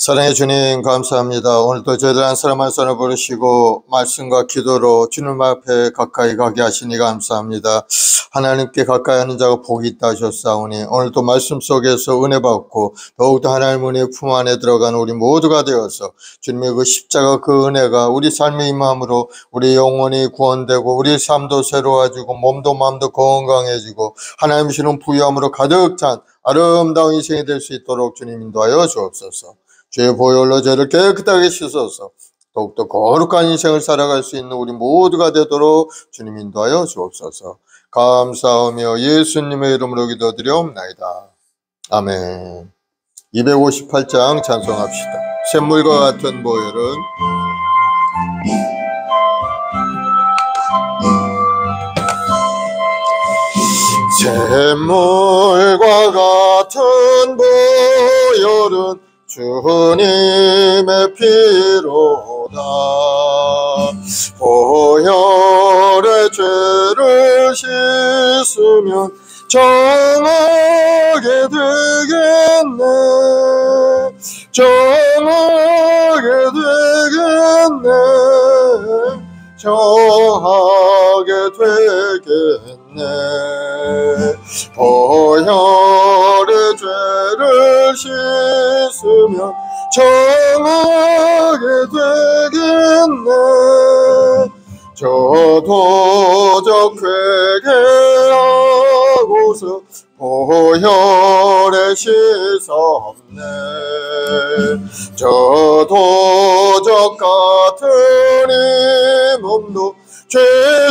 사랑해 주님 감사합니다. 오늘도 저희들 한 사람 한 사람 부르시고 말씀과 기도로 주님 앞에 가까이 가게 하시니 감사합니다. 하나님께 가까이 하는 자가 복이 있다 하셨사오니 오늘도 말씀 속에서 은혜 받고 더욱더 하나님의 품 안에 들어가는 우리 모두가 되어서 주님의 그 십자가 그 은혜가 우리 삶의 임함으로 우리 영혼이 구원되고 우리 삶도 새로워지고 몸도 마음도 건강해지고 하나님 주시는 부유함으로 가득 찬 아름다운 인생이 될 수 있도록 주님 인도하여 주옵소서. 주의 보혈로 저를 깨끗하게 씻어서 더욱더 거룩한 인생을 살아갈 수 있는 우리 모두가 되도록 주님 인도하여 주옵소서. 감사하며 예수님의 이름으로 기도드리옵나이다. 아멘. 258장 찬송합시다. 샘물과 같은 보혈은 샘물과 같은 보혈은 주님의 피로다. 보혈의 죄를 씻으면 정하게 되겠네. 정하게 되겠네. 정하게 되겠네. 보혈의 죄를 씻으면 정하게 되겠네. 저도 저 회개하고서 보혈에 씻었네. 저도 저 같은 이 몸도 죄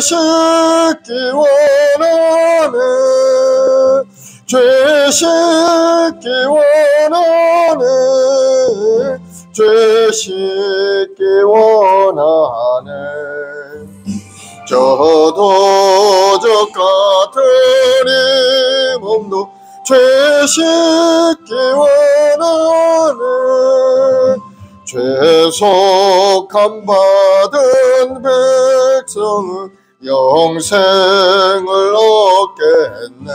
씻기 원하네. 죄 씻기 원하네. 죄 씻기 원하네. 저도 저 같은 이 몸도 죄 씻기 원하네. 죄속함 받은 백성은 영생을 얻겠네.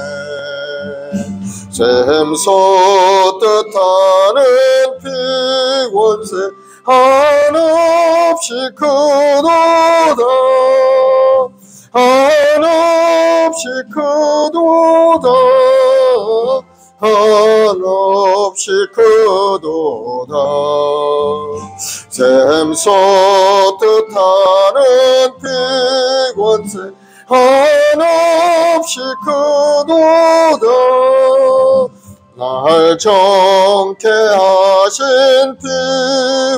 샘솟듯 하는 피곤새 한없이 크도다. 한없이 크도다. 한없이 크도다. 샘솟듯 하는 피곤새 한없이 크도다. 날 정케 하신 피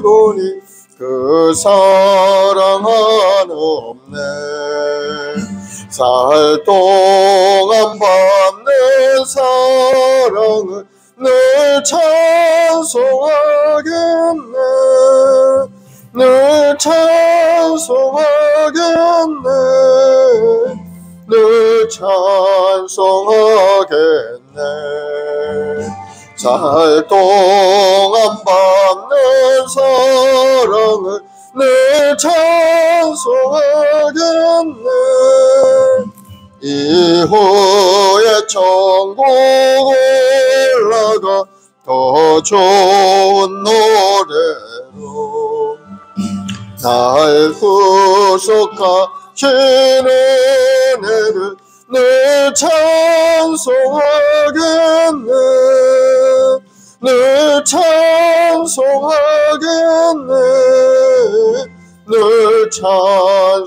보니 그 사랑 한없네. 살 동안 받는 사랑을 늘 찬송하겠네. 늘 찬송하겠네. 늘 찬송하겠네. 살 동안 받는 사랑을 늘 찬송하겠네. 이후에 천국 올라가 더 좋은 노래로 날 구속하신 은혜를 늘 찬송하겠네. 늘 찬송하겠네. 늘 찬송하겠네.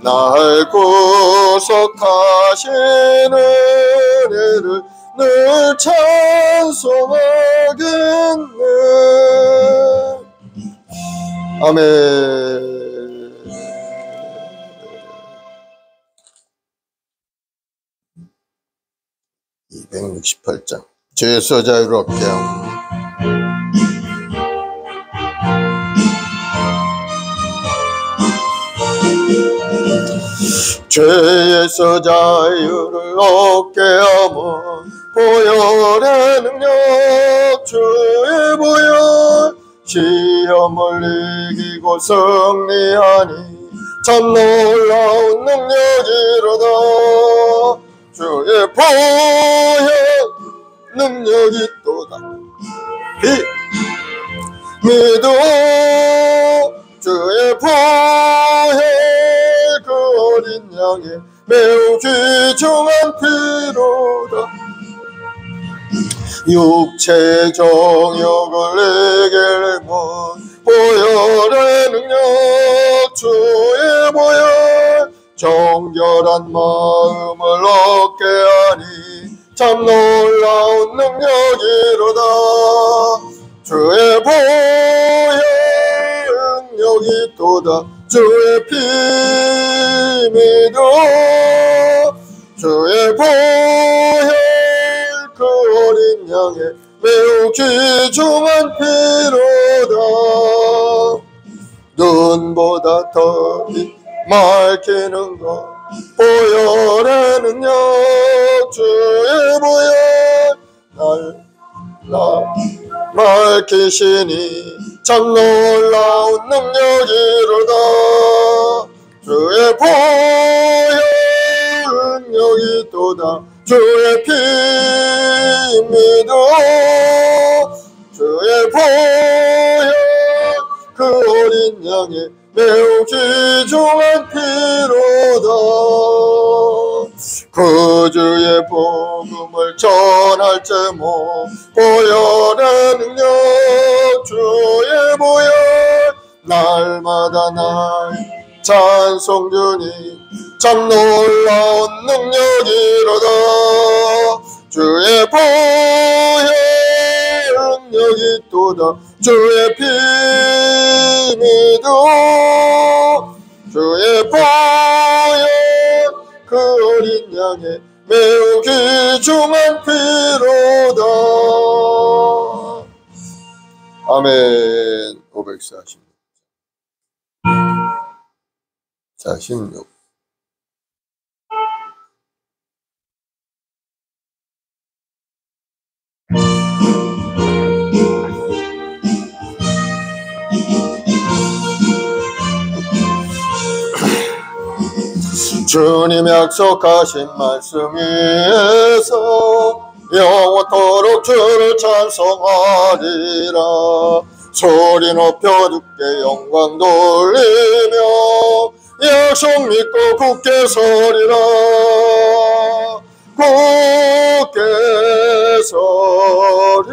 날 구속하신 은혜를 늘 찬송하겠네. 아멘. 268장 죄에서 자유롭게 하옵니. 죄에서 자유를 얻게 하면 보혈의 능력 주의 보혈 시험을 이기고 승리하니 참 놀라운 능력이로다. 주의 보혈 능력이 또 믿어 주의 보혈 그 어린 양의 매우 귀중한 피로다. 육체의 정욕을 내게 문 보혈의 능력 주의 보혈 정결한 마음을 얻게 하니 참 놀라운 능력이로다. 주의 보혈 능력이 또다. 주의 피 믿어 주의 보혈 그 어린 양의 매우 귀중한 피로다. 눈보다 더 맑히는 것 보혈의 능력 주의 보혈 날 밝히시니 참 놀라운 능력이로다. 주의 보혈 능력이 또다. 주의 피 믿어 주의 보혈 그 어린 양의 매우 귀중한 피로다. 그 주의 복음을 전할 제목 보혈의 능력 주의 보혈 날마다 날 찬송 주니 참 놀라운 능력이로다. 주의 보혈 능력이 또다. 주의 피 믿어 주의 보혈 그 어린 양의 매우 귀중한 피로다. 아멘. 540. 자, 16. 주님 약속하신 말씀 위에서 영원토록 주를 찬송하리라. 소리 높여 주께 영광 돌리며 약속 믿고 굳게 서리라. 굳게 서리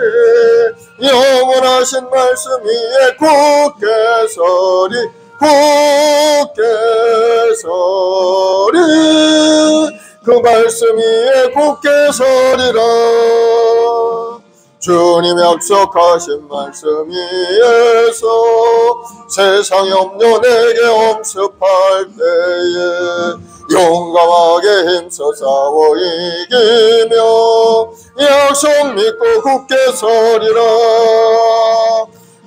영원하신 말씀 위에 굳게 서리 굳게 서리 그 말씀 위에 굳게 서리라. 주님 약속하신 말씀 위에서 세상의 염려 내게 엄습할 때에 용감하게 힘써 싸워 이기며 약속 믿고 굳게 서리라.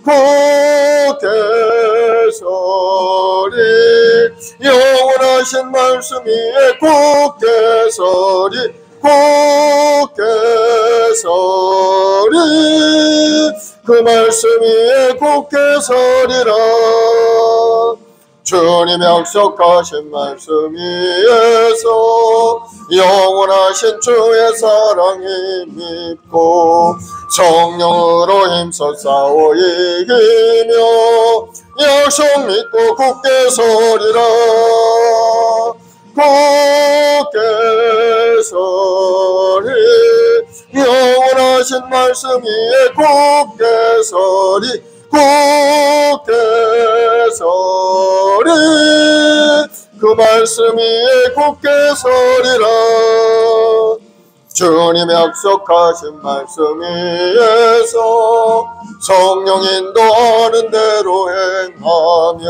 굳게 서리 영원하신 말씀 위에 굳게 서리 굳게 서리 그 말씀 위에 굳게 서리라. 주님 약속하신 말씀 위에서 영원하신 주의 사랑이 믿고 성령으로 힘써 싸워 이기며 약속 믿고 굳게 서리라. 굳게 서리 영원하신 말씀 위에 굳게 서리 굳게 서리 그 말씀 위에 굳게 서리라. 주님 약속하신 말씀 위에서 성령 인도하는 대로 행하며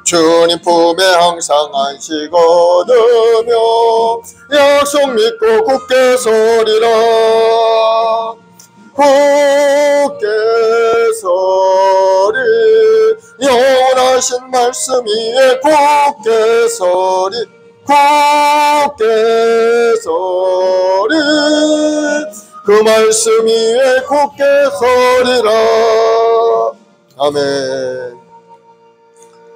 주님 품에 항상 안식 얻으며 약속 믿고 굳게 서리라. 굳게 서리 영원하신 말씀 위에 굳게 서리 굳게 서리 그 말씀 위에 굳게 서리라. 아멘.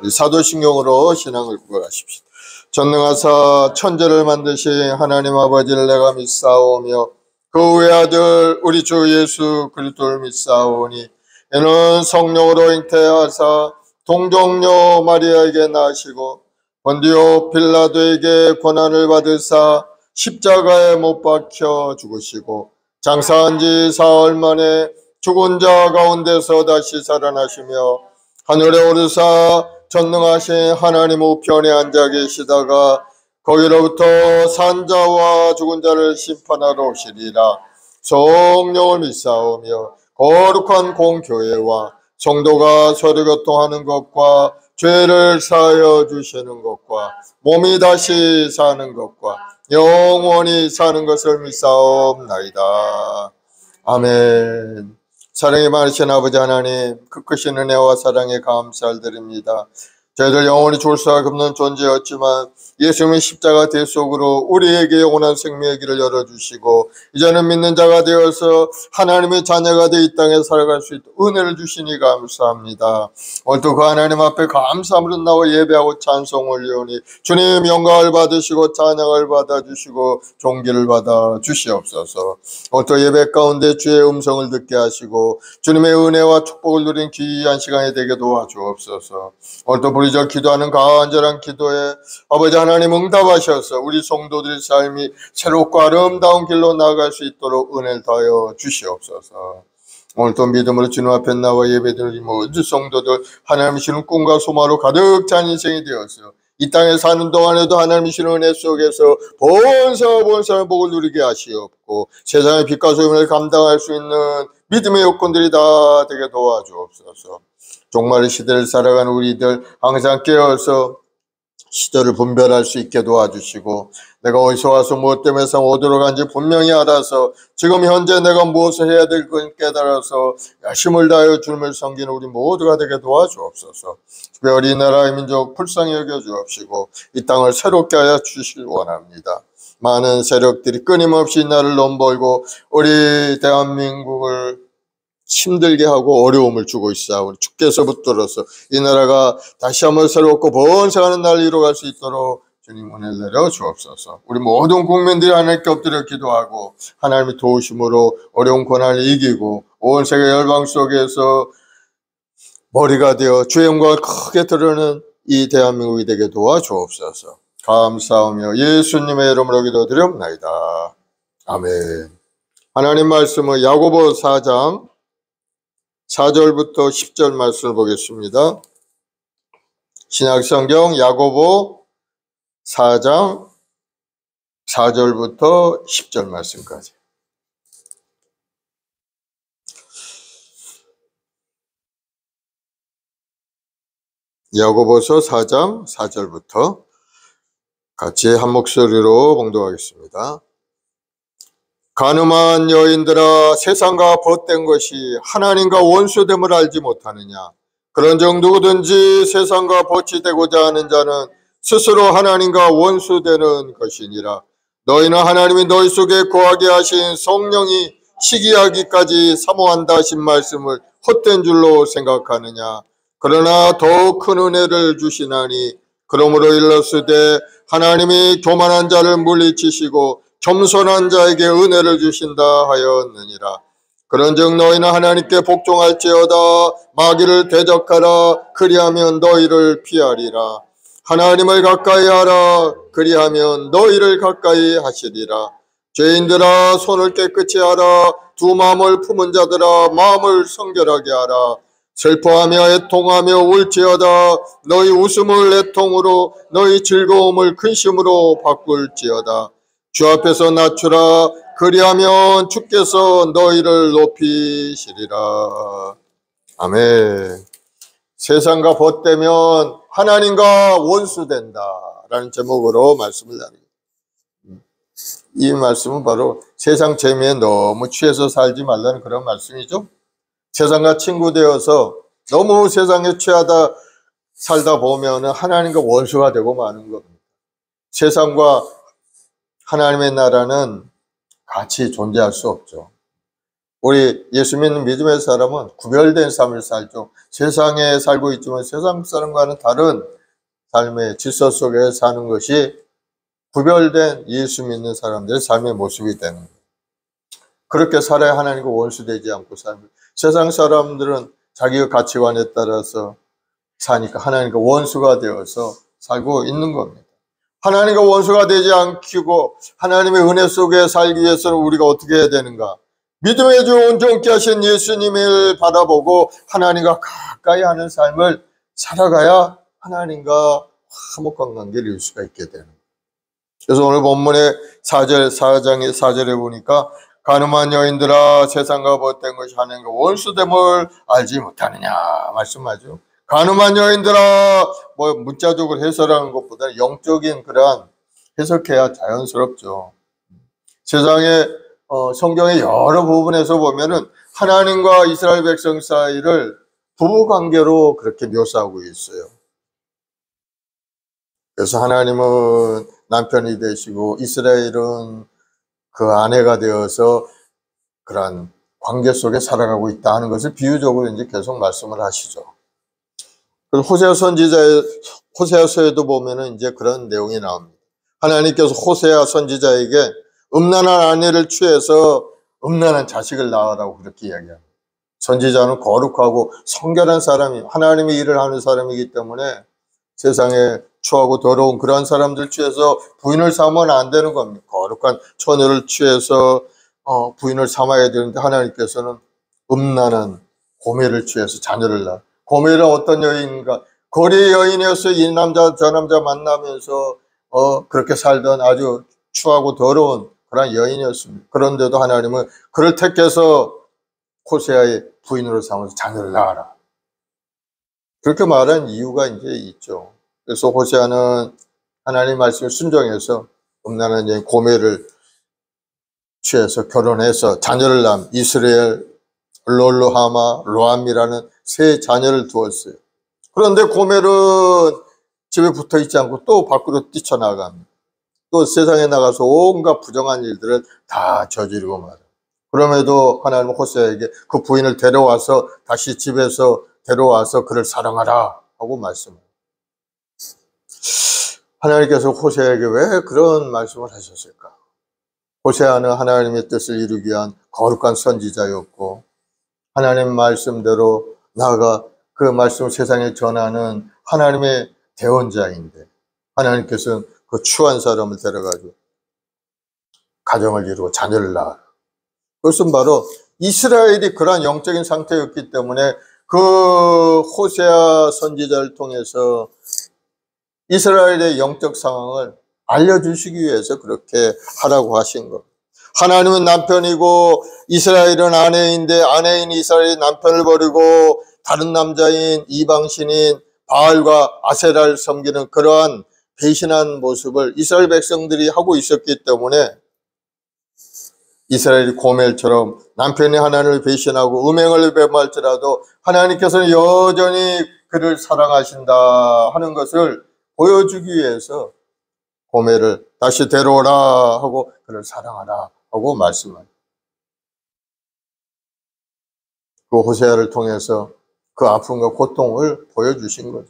우리 사도신경으로 신앙을 구하십시다. 전능하사 천지를 만드신 하나님 아버지를 내가 믿사오며 그 후의 아들 우리 주 예수 그리스도를 믿사오니 이는 성령으로 잉태하사 동정녀 마리아에게 나시고 본디오 빌라도에게 고난을 받으사 십자가에 못 박혀 죽으시고 장사한 지 사흘 만에 죽은 자 가운데서 다시 살아나시며 하늘에 오르사 전능하신 하나님 우편에 앉아 계시다가 거기로부터 산자와 죽은 자를 심판하러 오시리라. 성령을 믿사오며 거룩한 공교회와 성도가 서로 교통하는 것과 죄를 사하여 주시는 것과 몸이 다시 사는 것과 영원히 사는 것을 믿사옵나이다. 아멘. 사랑이 많으신 아버지 하나님, 그 크신 은혜와 사랑에 감사를 드립니다. 저희들 영원히 죽을 수 없는 존재였지만 예수님의 십자가 대 속으로 우리에게 영원한 생명의 길을 열어주시고 이제는 믿는 자가 되어서 하나님의 자녀가 되어 이 땅에 살아갈 수 있도록 은혜를 주시니 감사합니다. 오늘도 그 하나님 앞에 감사함으로 나와 예배하고 찬송 올리오니 주님 영광을 받으시고 찬양을 받아주시고 존귀를 받아 주시옵소서. 오늘도 예배 가운데 주의 음성을 듣게 하시고 주님의 은혜와 축복을 누린 귀한 시간이 되게 도와주옵소서. 오늘도 부르짖어 기도하는 간절한 기도에 아버지 하나님 응답하셔서 우리 성도들의 삶이 새롭고 아름다운 길로 나아갈 수 있도록 은혜를 더하여 주시옵소서. 오늘도 믿음으로 주님 앞에 나와 예배드리는 모든 성도들 하나님이 주는 꿈과 소망으로 가득 찬 인생이 되어서 이 땅에 사는 동안에도 하나님이 주는 은혜 속에서 본사의 복을 누리게 하시옵고 세상의 빛과 소금을 감당할 수 있는 믿음의 요건들이 다 되게 도와주옵소서. 종말의 시대를 살아가는 우리들 항상 깨어서 시대를 분별할 수 있게 도와주시고 내가 어디서 와서 무엇 때문에 어디로 간지 분명히 알아서 지금 현재 내가 무엇을 해야 될 건 깨달아서 열심을 다하여 주님을 섬기는 우리 모두가 되게 도와주옵소서. 특별히 이 나라의 민족 불쌍히 여겨주옵시고 이 땅을 새롭게 하여 주시길 원합니다. 많은 세력들이 끊임없이 나를 넘벌고 우리 대한민국을 힘들게 하고 어려움을 주고 있사오니 주께서 붙들어서 이 나라가 다시 한번 새롭고 번성하는 날을 이루어갈 수 있도록 주님 은혜를 내려 주옵소서. 우리 모든 국민들이 하나님께 엎드려 기도하고 하나님의 도우심으로 어려운 고난을 이기고 온 세계 열방 속에서 머리가 되어 주의 영광을 크게 드러내는 이 대한민국이 되게 도와주옵소서. 감사하며 예수님의 이름으로 기도드리옵나이다. 아멘. 하나님 말씀은 야고보 4장 4절부터 10절 말씀을 보겠습니다. 신약성경 야고보 4장 4절부터 10절 말씀까지. 야고보서 4장 4절부터 같이 한 목소리로 봉독하겠습니다. 가늠한 여인들아, 세상과 벗된 것이 하나님과 원수됨을 알지 못하느냐? 그런즉 누구든지 세상과 벗이 되고자 하는 자는 스스로 하나님과 원수되는 것이니라. 너희는 하나님이 너희 속에 거하게 하신 성령이 시기하기까지 사모한다 하신 말씀을 헛된 줄로 생각하느냐? 그러나 더욱 큰 은혜를 주시나니 그러므로 일렀으되 하나님이 교만한 자를 물리치시고 겸손한 자에게 은혜를 주신다 하였느니라. 그런즉 너희는 하나님께 복종할지어다. 마귀를 대적하라. 그리하면 너희를 피하리라. 하나님을 가까이 하라. 그리하면 너희를 가까이 하시리라. 죄인들아, 손을 깨끗이 하라. 두 마음을 품은 자들아, 마음을 성결하게 하라. 슬퍼하며 애통하며 울지어다. 너희 웃음을 애통으로, 너희 즐거움을 근심으로 바꿀지어다. 주 앞에서 낮추라. 그리하면 주께서 너희를 높이시리라. 아멘. 세상과 벗되면 하나님과 원수된다 라는 제목으로 말씀을 나눕니다. 이 말씀은 바로 세상 재미에 너무 취해서 살지 말라는 그런 말씀이죠. 세상과 친구 되어서 너무 세상에 취하다 살다 보면 하나님과 원수가 되고 마는 겁니다. 세상과 하나님의 나라는 같이 존재할 수 없죠. 우리 예수 믿는 믿음의 사람은 구별된 삶을 살죠. 세상에 살고 있지만 세상 사람과는 다른 삶의 질서 속에 사는 것이 구별된 예수 믿는 사람들의 삶의 모습이 되는 거예요. 그렇게 살아야 하나님과 원수되지 않고 살고, 세상 사람들은 자기의 가치관에 따라서 사니까 하나님과 원수가 되어서 살고 있는 겁니다. 하나님과 원수가 되지 않고 하나님의 은혜 속에 살기 위해서는 우리가 어떻게 해야 되는가? 믿음의 주 온전케 하신 예수님을 바라보고 하나님과 가까이 하는 삶을 살아가야 하나님과 화목한 관계를 이룰 수가 있게 되는 거예요. 그래서 오늘 본문의 4장의 4절에 보니까 가늠한 여인들아 세상과 벗된 것이 하나님과 원수됨을 알지 못하느냐 말씀하죠. 가늠한 여인들아, 문자적으로 해설하는 것보다 영적인 그러한 해석해야 자연스럽죠. 세상에 성경의 여러 부분에서 보면은 하나님과 이스라엘 백성 사이를 부부 관계로 그렇게 묘사하고 있어요. 그래서 하나님은 남편이 되시고 이스라엘은 그 아내가 되어서 그러한 관계 속에 살아가고 있다 하는 것을 비유적으로 이제 계속 말씀을 하시죠. 호세아서에도 보면은 이제 그런 내용이 나옵니다. 하나님께서 호세아 선지자에게 음란한 아내를 취해서 음란한 자식을 낳으라고 그렇게 이야기합니다. 선지자는 거룩하고 성결한 사람이 하나님의 일을 하는 사람이기 때문에 세상에 추하고 더러운 그런 사람들 취해서 부인을 삼으면 안 되는 겁니다. 거룩한 처녀를 취해서 부인을 삼아야 되는데 하나님께서는 음란한 고매를 취해서 자녀를 낳아. 고매는 어떤 여인인가? 거리 여인이었어요. 이 남자 저 남자 만나면서 그렇게 살던 아주 추하고 더러운 그런 여인이었습니다. 그런데도 하나님은 그를 택해서 호세아의 부인으로 삼아서 자녀를 낳아라. 그렇게 말한 이유가 이제 있죠. 그래서 호세아는 하나님 말씀을 순종해서 음란한 여인 고매를 취해서 결혼해서 자녀를 낳은 이스라엘, 롤로하마, 로암이라는 세 자녀를 두었어요. 그런데 고멜은 집에 붙어 있지 않고 또 밖으로 뛰쳐나갑니다. 또 세상에 나가서 온갖 부정한 일들을 다 저지르고 말아요. 그럼에도 하나님은 호세아에게 그 부인을 데려와서 다시 집에서 데려와서 그를 사랑하라 하고 말씀해요. 하나님께서 호세아에게 왜 그런 말씀을 하셨을까? 호세아는 하나님의 뜻을 이루기 위한 거룩한 선지자였고 하나님 말씀대로 나아가 그 말씀을 세상에 전하는 하나님의 대언자인데 하나님께서는 그 추한 사람을 데려가지고 가정을 이루고 자녀를 낳아라. 그것은 바로 이스라엘이 그러한 영적인 상태였기 때문에 그 호세아 선지자를 통해서 이스라엘의 영적 상황을 알려주시기 위해서 그렇게 하라고 하신 것. 하나님은 남편이고 이스라엘은 아내인데 아내인 이스라엘이 남편을 버리고 다른 남자인 이방신인 바알과 아세라를 섬기는 그러한 배신한 모습을 이스라엘 백성들이 하고 있었기 때문에 이스라엘이 고멜처럼 남편이 하나님을 배신하고 음행을 범할지라도 하나님께서는 여전히 그를 사랑하신다 하는 것을 보여주기 위해서 고멜을 다시 데려오라 하고 그를 사랑하라 하고 말씀합니다. 그 호세아를 통해서 그 아픔과 고통을 보여주신 거죠.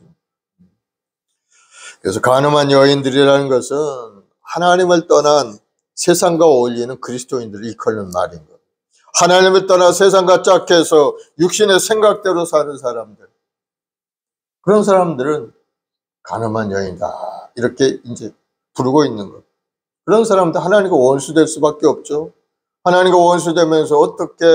그래서 가늠한 여인들이라는 것은 하나님을 떠난 세상과 어울리는 그리스도인들을 일컫는 말인 거예요. 하나님을 떠나 세상과 짝해서 육신의 생각대로 사는 사람들, 그런 사람들은 가늠한 여인이다 이렇게 이제 부르고 있는 거예요. 그런 사람들 하나님과 원수될 수밖에 없죠. 하나님과 원수되면서 어떻게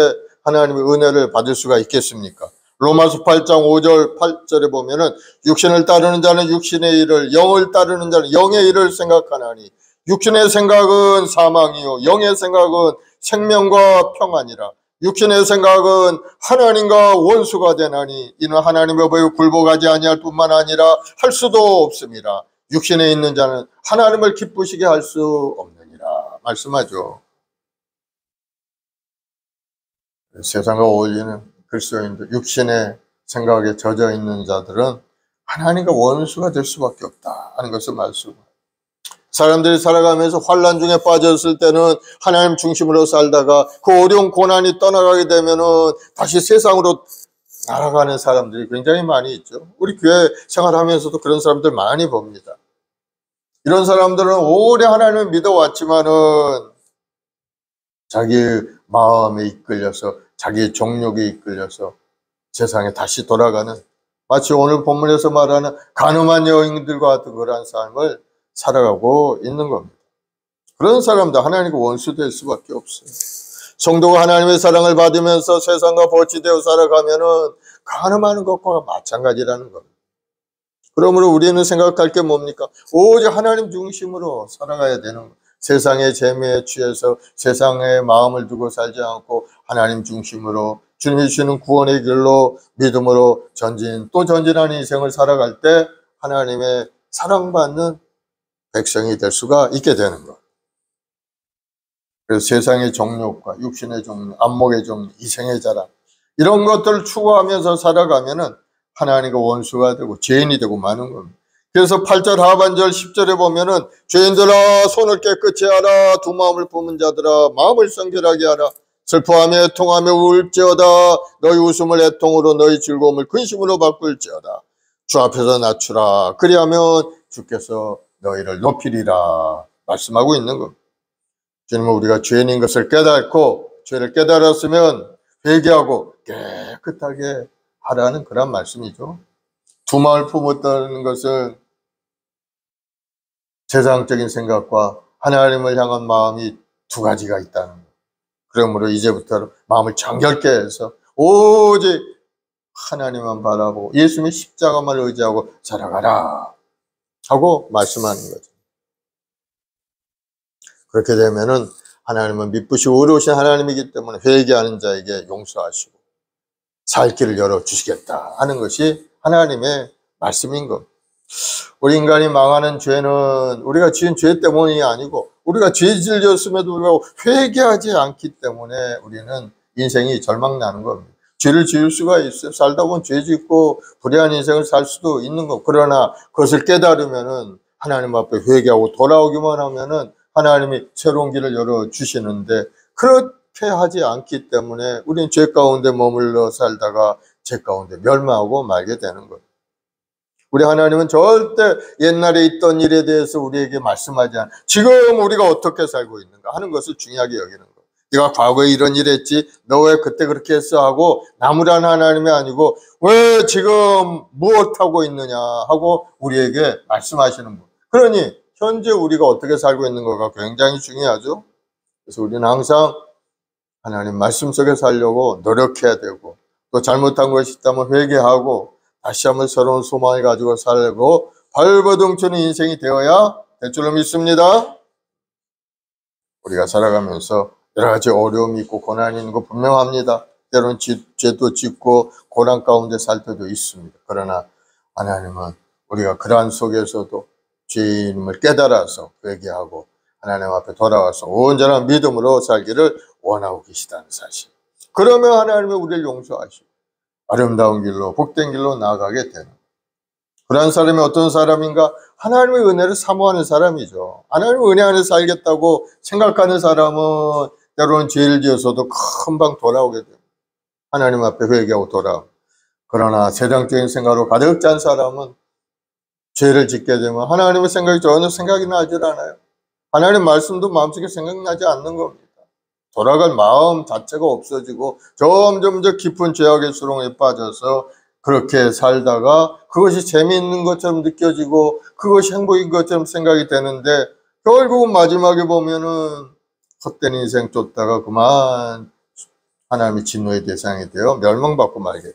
하나님의 은혜를 받을 수가 있겠습니까? 로마서 8장 5절 8절에 보면은 육신을 따르는 자는 육신의 일을, 영을 따르는 자는 영의 일을 생각하나니 육신의 생각은 사망이요 영의 생각은 생명과 평안이라. 육신의 생각은 하나님과 원수가 되나니 이는 하나님의 법에 굴복하지 아니할 뿐만 아니라 할 수도 없습니다. 육신에 있는 자는 하나님을 기쁘시게 할 수 없느니라 말씀하죠. 세상과 어울리는 그리스도인들, 육신의 생각에 젖어 있는 자들은 하나님과 원수가 될 수밖에 없다 하는 것을 말씀합니다. 사람들이 살아가면서 환난 중에 빠졌을 때는 하나님 중심으로 살다가 그 어려운 고난이 떠나가게 되면은 다시 세상으로 날아가는 사람들이 굉장히 많이 있죠. 우리 교회 생활하면서도 그런 사람들 많이 봅니다. 이런 사람들은 오래 하나님을 믿어왔지만은 자기 마음에 이끌려서 자기의 정욕에 이끌려서 세상에 다시 돌아가는, 마치 오늘 본문에서 말하는 간음한 여인들과 같은 그러한 삶을 살아가고 있는 겁니다. 그런 사람도 하나님과 원수될 수밖에 없어요. 성도가 하나님의 사랑을 받으면서 세상과 보치되어 살아가면은 간음하는 것과 마찬가지라는 겁니다. 그러므로 우리는 생각할 게 뭡니까? 오직 하나님 중심으로 살아가야 되는 거예요. 세상의 재미에 취해서 세상의 마음을 두고 살지 않고 하나님 중심으로 주님이 주시는 구원의 길로 믿음으로 또 전진하는 인생을 살아갈 때 하나님의 사랑받는 백성이 될 수가 있게 되는 것. 그래서 세상의 정욕과 육신의 정욕, 안목의 정욕, 이생의 자랑, 이런 것들을 추구하면서 살아가면은 하나님과 원수가 되고 죄인이 되고 마는 겁니다. 그래서 8절 하반절 10절에 보면은 죄인들아 손을 깨끗이 하라, 두 마음을 품은 자들아 마음을 성결하게 하라, 슬퍼하며 애통하며 울지어다, 너희 웃음을 애통으로 너희 즐거움을 근심으로 바꿀지어다. 주 앞에서 낮추라, 그리하면 주께서 너희를 높이리라 말씀하고 있는 겁니다. 주님은 우리가 죄인인 것을 깨닫고 죄를 깨달았으면 회개하고 깨끗하게 하라는 그런 말씀이죠. 두 마음을 품었다는 것은 세상적인 생각과 하나님을 향한 마음이 두 가지가 있다는 것. 그러므로 이제부터 마음을 정결케 해서 오직 하나님만 바라보고 예수님의 십자가만 의지하고 살아가라 하고 말씀하는 거죠. 그렇게 되면은 하나님은 미쁘시고 의로우신 하나님이기 때문에 회개하는 자에게 용서하시고 살 길을 열어주시겠다 하는 것이 하나님의 말씀인 것. 우리 인간이 망하는 죄는 우리가 지은 죄 때문이 아니고 우리가 죄를 지었음에도 불구하고 회개하지 않기 때문에 우리는 인생이 절망나는 겁니다. 죄를 지을 수가 있어요. 살다 보면 죄 짓고 불의한 인생을 살 수도 있는 거. 그러나 그것을 깨달으면은 하나님 앞에 회개하고 돌아오기만 하면은 하나님이 새로운 길을 열어주시는데 그렇게 하지 않기 때문에 우리는 죄 가운데 머물러 살다가 죄 가운데 멸망하고 말게 되는 거예요. 우리 하나님은 절대 옛날에 있던 일에 대해서 우리에게 말씀하지 않아 지금 우리가 어떻게 살고 있는가 하는 것을 중요하게 여기는 거예요. 네가 과거에 이런 일 했지, 너 왜 그때 그렇게 했어 하고 나무라는 하나님이 아니고 왜 지금 무엇하고 있느냐 하고 우리에게 말씀하시는 분. 그러니 현재 우리가 어떻게 살고 있는 거가 굉장히 중요하죠. 그래서 우리는 항상 하나님 말씀 속에 살려고 노력해야 되고 또 잘못한 것이 있다면 회개하고 다시 한번 새로운 소망을 가지고 살고 발버둥치는 인생이 되어야 될 줄로 믿습니다. 우리가 살아가면서 여러 가지 어려움이 있고 고난이 있는 거 분명합니다. 때로는 죄도 짓고 고난 가운데 살 때도 있습니다. 그러나 하나님은 우리가 그러한 속에서도 죄인임을 깨달아서 회개하고 하나님 앞에 돌아와서 온전한 믿음으로 살기를 원하고 계시다는 사실. 그러면 하나님은 우리를 용서하시고 아름다운 길로 복된 길로 나아가게 되는 그런 사람이 어떤 사람인가? 하나님의 은혜를 사모하는 사람이죠. 하나님의 은혜 안에 살겠다고 생각하는 사람은 때로는 죄를 지어서도 금방 돌아오게 됩니다. 하나님 앞에 회개하고 돌아오고. 그러나 세상적인 생각으로 가득 찬 사람은 죄를 짓게 되면 하나님의 생각이 전혀 생각이 나질 않아요. 하나님 말씀도 마음속에 생각나지 않는 겁니다. 돌아갈 마음 자체가 없어지고 점점 더 깊은 죄악의 수렁에 빠져서 그렇게 살다가 그것이 재미있는 것처럼 느껴지고 그것이 행복인 것처럼 생각이 되는데 결국은 마지막에 보면은 헛된 인생 쫓다가 그만 하나님의 진노의 대상이 되어 멸망받고 말게 돼요.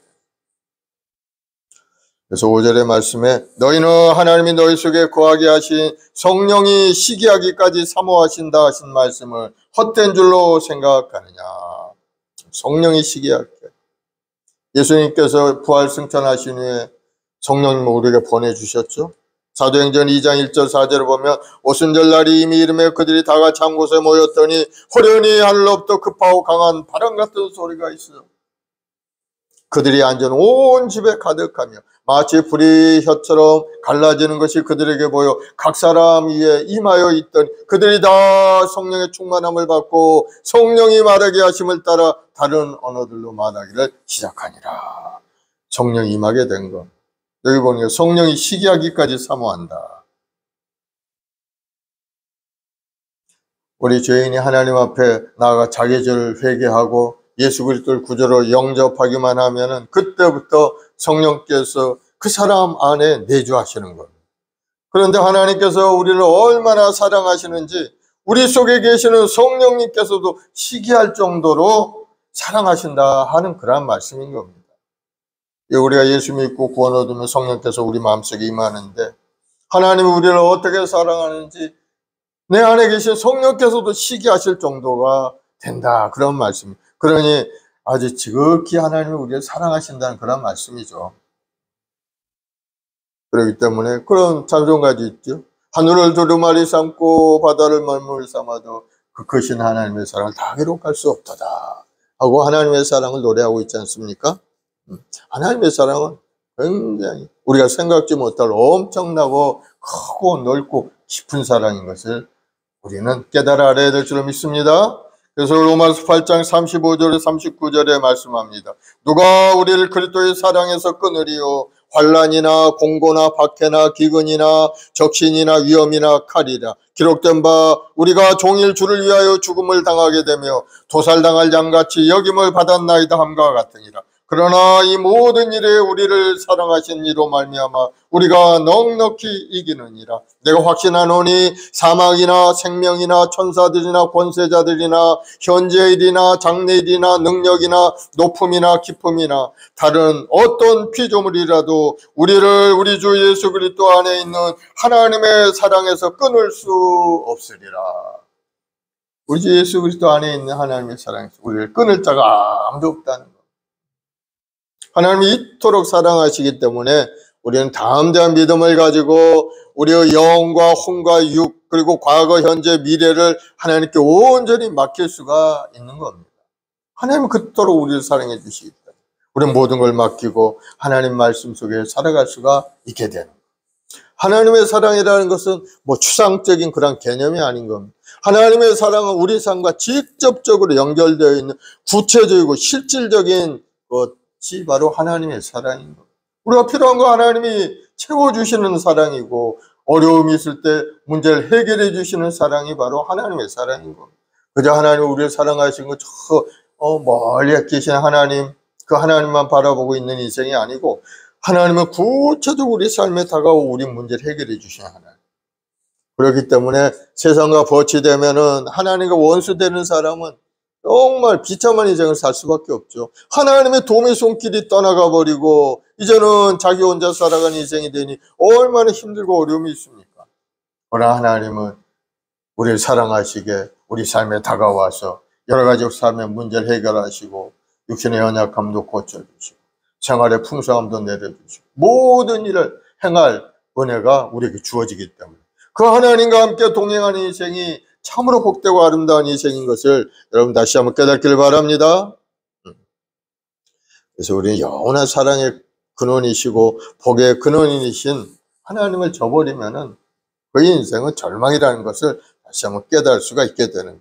그래서 5절의 말씀에 너희는 하나님이 너희 속에 거하게 하신 성령이 시기하기까지 사모하신다 하신 말씀을 헛된 줄로 생각하느냐. 성령이 시기하게. 예수님께서 부활 승천하신 후에 성령님을 우리에게 보내주셨죠. 사도행전 2장 1절 4절을 보면 오순절 날이 이미 이르며 그들이 다 같이 한 곳에 모였더니 호련히 하늘로부터 급하고 강한 바람 같은 소리가 있어요. 그들이 앉은 온 집에 가득하며 마치 불이 혀처럼 갈라지는 것이 그들에게 보여 각 사람 위에 임하여 있던 그들이 다 성령의 충만함을 받고 성령이 말하게 하심을 따라 다른 언어들로 말하기를 시작하니라. 성령이 임하게 된 것. 여기 보니까 성령이 시기하기까지 사모한다. 우리 죄인이 하나님 앞에 나아가 자기 죄를 회개하고 예수 그리스도를 구주로 영접하기만 하면은 그때부터 성령께서 그 사람 안에 내주하시는 겁니다. 그런데 하나님께서 우리를 얼마나 사랑하시는지 우리 속에 계시는 성령님께서도 시기할 정도로 사랑하신다 하는 그런 말씀인 겁니다. 우리가 예수 믿고 구원 얻으면 성령께서 우리 마음속에 임하는데 하나님이 우리를 어떻게 사랑하는지 내 안에 계신 성령께서도 시기하실 정도가 된다 그런 말씀. 그러니 아주 지극히 하나님이 우리를 사랑하신다는 그런 말씀이죠. 그렇기 때문에 그런 찬송가도 있죠. 하늘을 두루마리 삼고 바다를 멀물 삼아도 그 크신 하나님의 사랑을 다 기록할 수 없도다 하고 하나님의 사랑을 노래하고 있지 않습니까? 하나님의 사랑은 굉장히 우리가 생각지 못할 엄청나고 크고 넓고 깊은 사랑인 것을 우리는 깨달아 알아야 될 줄로 믿습니다. 그래서 로마서 8장 35절에 39절에 말씀합니다. 누가 우리를 그리스도의 사랑에서 끊으리요? 환난이나 공고나 박해나 기근이나 적신이나 위험이나 칼이라. 기록된 바 우리가 종일 주를 위하여 죽음을 당하게 되며 도살당할 양같이 여김을 받았나이다 함과 같으니라. 그러나 이 모든 일에 우리를 사랑하신 이로 말미암아 우리가 넉넉히 이기느니라. 내가 확신하노니 사망이나 생명이나 천사들이나 권세자들이나 현재일이나 장래일이나 능력이나 높음이나 깊음이나 다른 어떤 피조물이라도 우리를 우리 주 예수 그리스도 안에 있는 하나님의 사랑에서 끊을 수 없으리라. 우리 주 예수 그리스도 안에 있는 하나님의 사랑에서 우리를 끊을 자가 아무도 없다는 것. 하나님이 이토록 사랑하시기 때문에 우리는 담대한 믿음을 가지고 우리의 영과 혼과 육 그리고 과거, 현재, 미래를 하나님께 온전히 맡길 수가 있는 겁니다. 하나님은 그토록 우리를 사랑해 주시기 때문에 우리는 모든 걸 맡기고 하나님 말씀 속에 살아갈 수가 있게 되는 거예요. 하나님의 사랑이라는 것은 뭐 추상적인 그런 개념이 아닌 겁니다. 하나님의 사랑은 우리 삶과 직접적으로 연결되어 있는 구체적이고 실질적인 것이 바로 하나님의 사랑인 겁니다. 우리가 필요한 거 하나님이 채워주시는 사랑이고 어려움이 있을 때 문제를 해결해 주시는 사랑이 바로 하나님의 사랑인 겁니다. 그저 하나님 우리를 사랑하신 거 멀리 계신 하나님, 그 하나님만 바라보고 있는 인생이 아니고 하나님은 구체적으로 우리 삶에 다가오고 우리 문제를 해결해 주시는 하나님. 그렇기 때문에 세상과 버치되면은 하나님과 원수되는 사람은 정말 비참한 인생을 살 수밖에 없죠. 하나님의 도움의 손길이 떠나가 버리고 이제는 자기 혼자 살아가는 인생이 되니 얼마나 힘들고 어려움이 있습니까? 그러나 하나님은 우리를 사랑하시게 우리 삶에 다가와서 여러 가지 삶의 문제를 해결하시고 육신의 연약함도 고쳐주시고 생활의 풍성함도 내려주시고 모든 일을 행할 은혜가 우리에게 주어지기 때문에 그 하나님과 함께 동행하는 인생이 참으로 복되고 아름다운 인생인 것을 여러분 다시 한번 깨닫기를 바랍니다. 그래서 우리는 영원한 사랑의 근원이시고 복의 근원이신 하나님을 저버리면은 그 인생은 절망이라는 것을 다시 한번 깨달을 수가 있게 되는 거예요.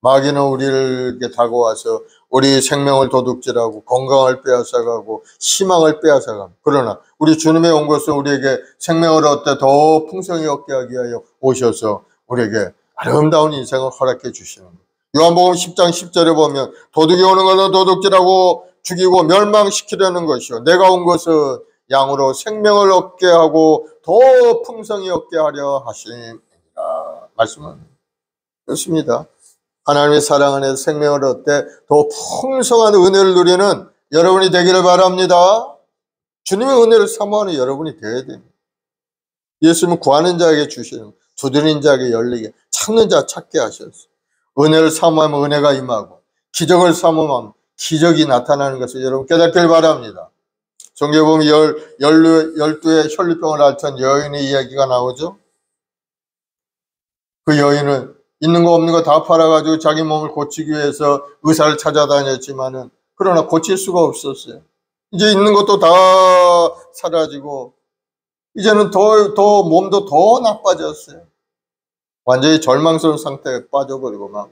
마귀는 우리를 이렇게 다가와서 우리 생명을 도둑질하고 건강을 빼앗아가고 희망을 빼앗아가고 그러나 우리 주님의 온 것은 우리에게 생명을 얻되 더 풍성히 얻게 하기 위하여 오셔서 우리에게 아름다운 인생을 허락해 주시는 거예요. 요한복음 10장 10절에 보면 도둑이 오는 것은 도둑질하고 죽이고 멸망시키려는 것이요 내가 온 것은 양으로 생명을 얻게 하고 더 풍성히 얻게 하려 하심이라. 말씀은 그렇습니다. 하나님의 사랑 안에서 생명을 얻되 더 풍성한 은혜를 누리는 여러분이 되기를 바랍니다. 주님의 은혜를 사모하는 여러분이 되어야 됩니다. 예수님은 구하는 자에게 주시는 두드리는 자에게 열리게 찾는 자 찾게 하셨어요. 은혜를 사모하면 은혜가 임하고 기적을 사모하면 기적이 나타나는 것을 여러분 깨닫기를 바랍니다. 성경에 보면 12의 혈루병을 앓던 여인의 이야기가 나오죠. 그 여인은 있는 거 없는 거 다 팔아가지고 자기 몸을 고치기 위해서 의사를 찾아다녔지만은 그러나 고칠 수가 없었어요. 이제 있는 것도 다 사라지고 이제는 더 몸도 더 나빠졌어요. 완전히 절망스러운 상태에 빠져버리고 막.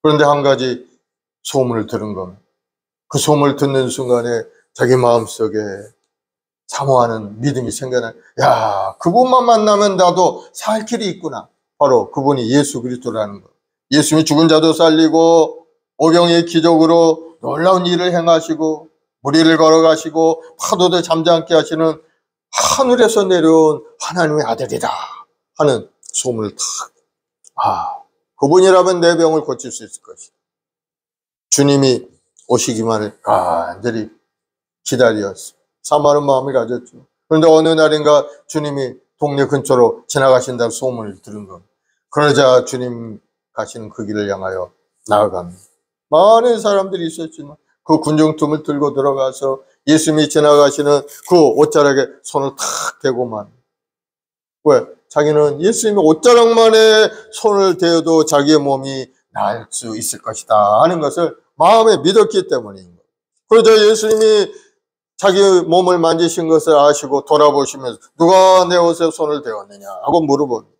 그런데 한 가지 소문을 들은 겁니다. 그 소문을 듣는 순간에 자기 마음속에 사모하는 믿음이 생겨나요. 야, 그분만 만나면 나도 살 길이 있구나. 바로 그분이 예수 그리스도라는 것. 예수님이 죽은 자도 살리고 오병이의 기적으로 놀라운 일을 행하시고 무리를 걸어가시고 파도도 잠잠게 하시는 하늘에서 내려온 하나님의 아들이다 하는 소문을 그분이라면 내 병을 고칠 수 있을 것이다. 주님이 오시기만을 간절히 기다렸어. 사모하는 마음을 가졌죠. 그런데 어느 날인가 주님이 동네 근처로 지나가신다는 소문을 들은 겁니다. 그러자 주님 가시는 그 길을 향하여 나아갑니다. 많은 사람들이 있었지만 그 군중틈을 들고 들어가서 예수님이 지나가시는 그 옷자락에 손을 탁 대고만. 왜? 자기는 예수님의 옷자락만에 손을 대어도 자기의 몸이 나을 수 있을 것이다 하는 것을 마음에 믿었기 때문인 거예요. 그러자 예수님이 자기 몸을 만지신 것을 아시고 돌아보시면서 누가 내 옷에 손을 대었느냐 하고 물어봅니다.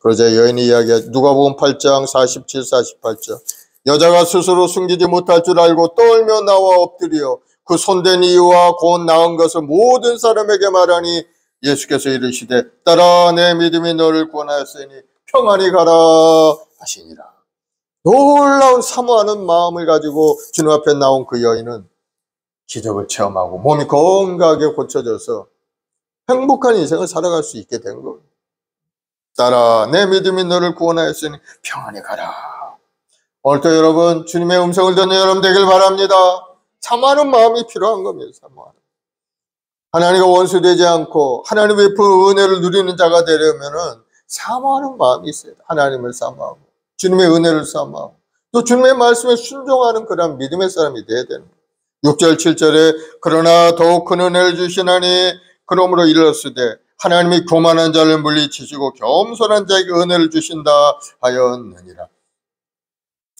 그러자 여인이 이야기하죠. 누가복음 8장 47, 48절. 여자가 스스로 숨기지 못할 줄 알고 떨며 나와 엎드려 그 손댄 이유와 곧 나은 것을 모든 사람에게 말하니 예수께서 이르시되 딸아 내 믿음이 너를 구원하였으니 평안히 가라 하시니라. 놀라운 사모하는 마음을 가지고 주님 앞에 나온 그 여인은 기적을 체험하고 몸이 건강하게 고쳐져서 행복한 인생을 살아갈 수 있게 된 겁니다. 딸아 내 믿음이 너를 구원하였으니 평안히 가라. 오늘도 여러분 주님의 음성을 듣는 여러분 되길 바랍니다. 사모하는 마음이 필요한 겁니다. 사모하는. 하나님과 원수되지 않고 하나님 베푼 은혜를 누리는 자가 되려면은 사모하는 마음이 있어야 돼. 하나님을 사모하고 주님의 은혜를 사모하고 또 주님의 말씀에 순종하는 그런 믿음의 사람이 되어야 됩니다. 6절 7절에 그러나 더욱 큰 은혜를 주시나니 그러므로 이르렀으되 하나님이 교만한 자를 물리치시고 겸손한 자에게 은혜를 주신다 하였느니라.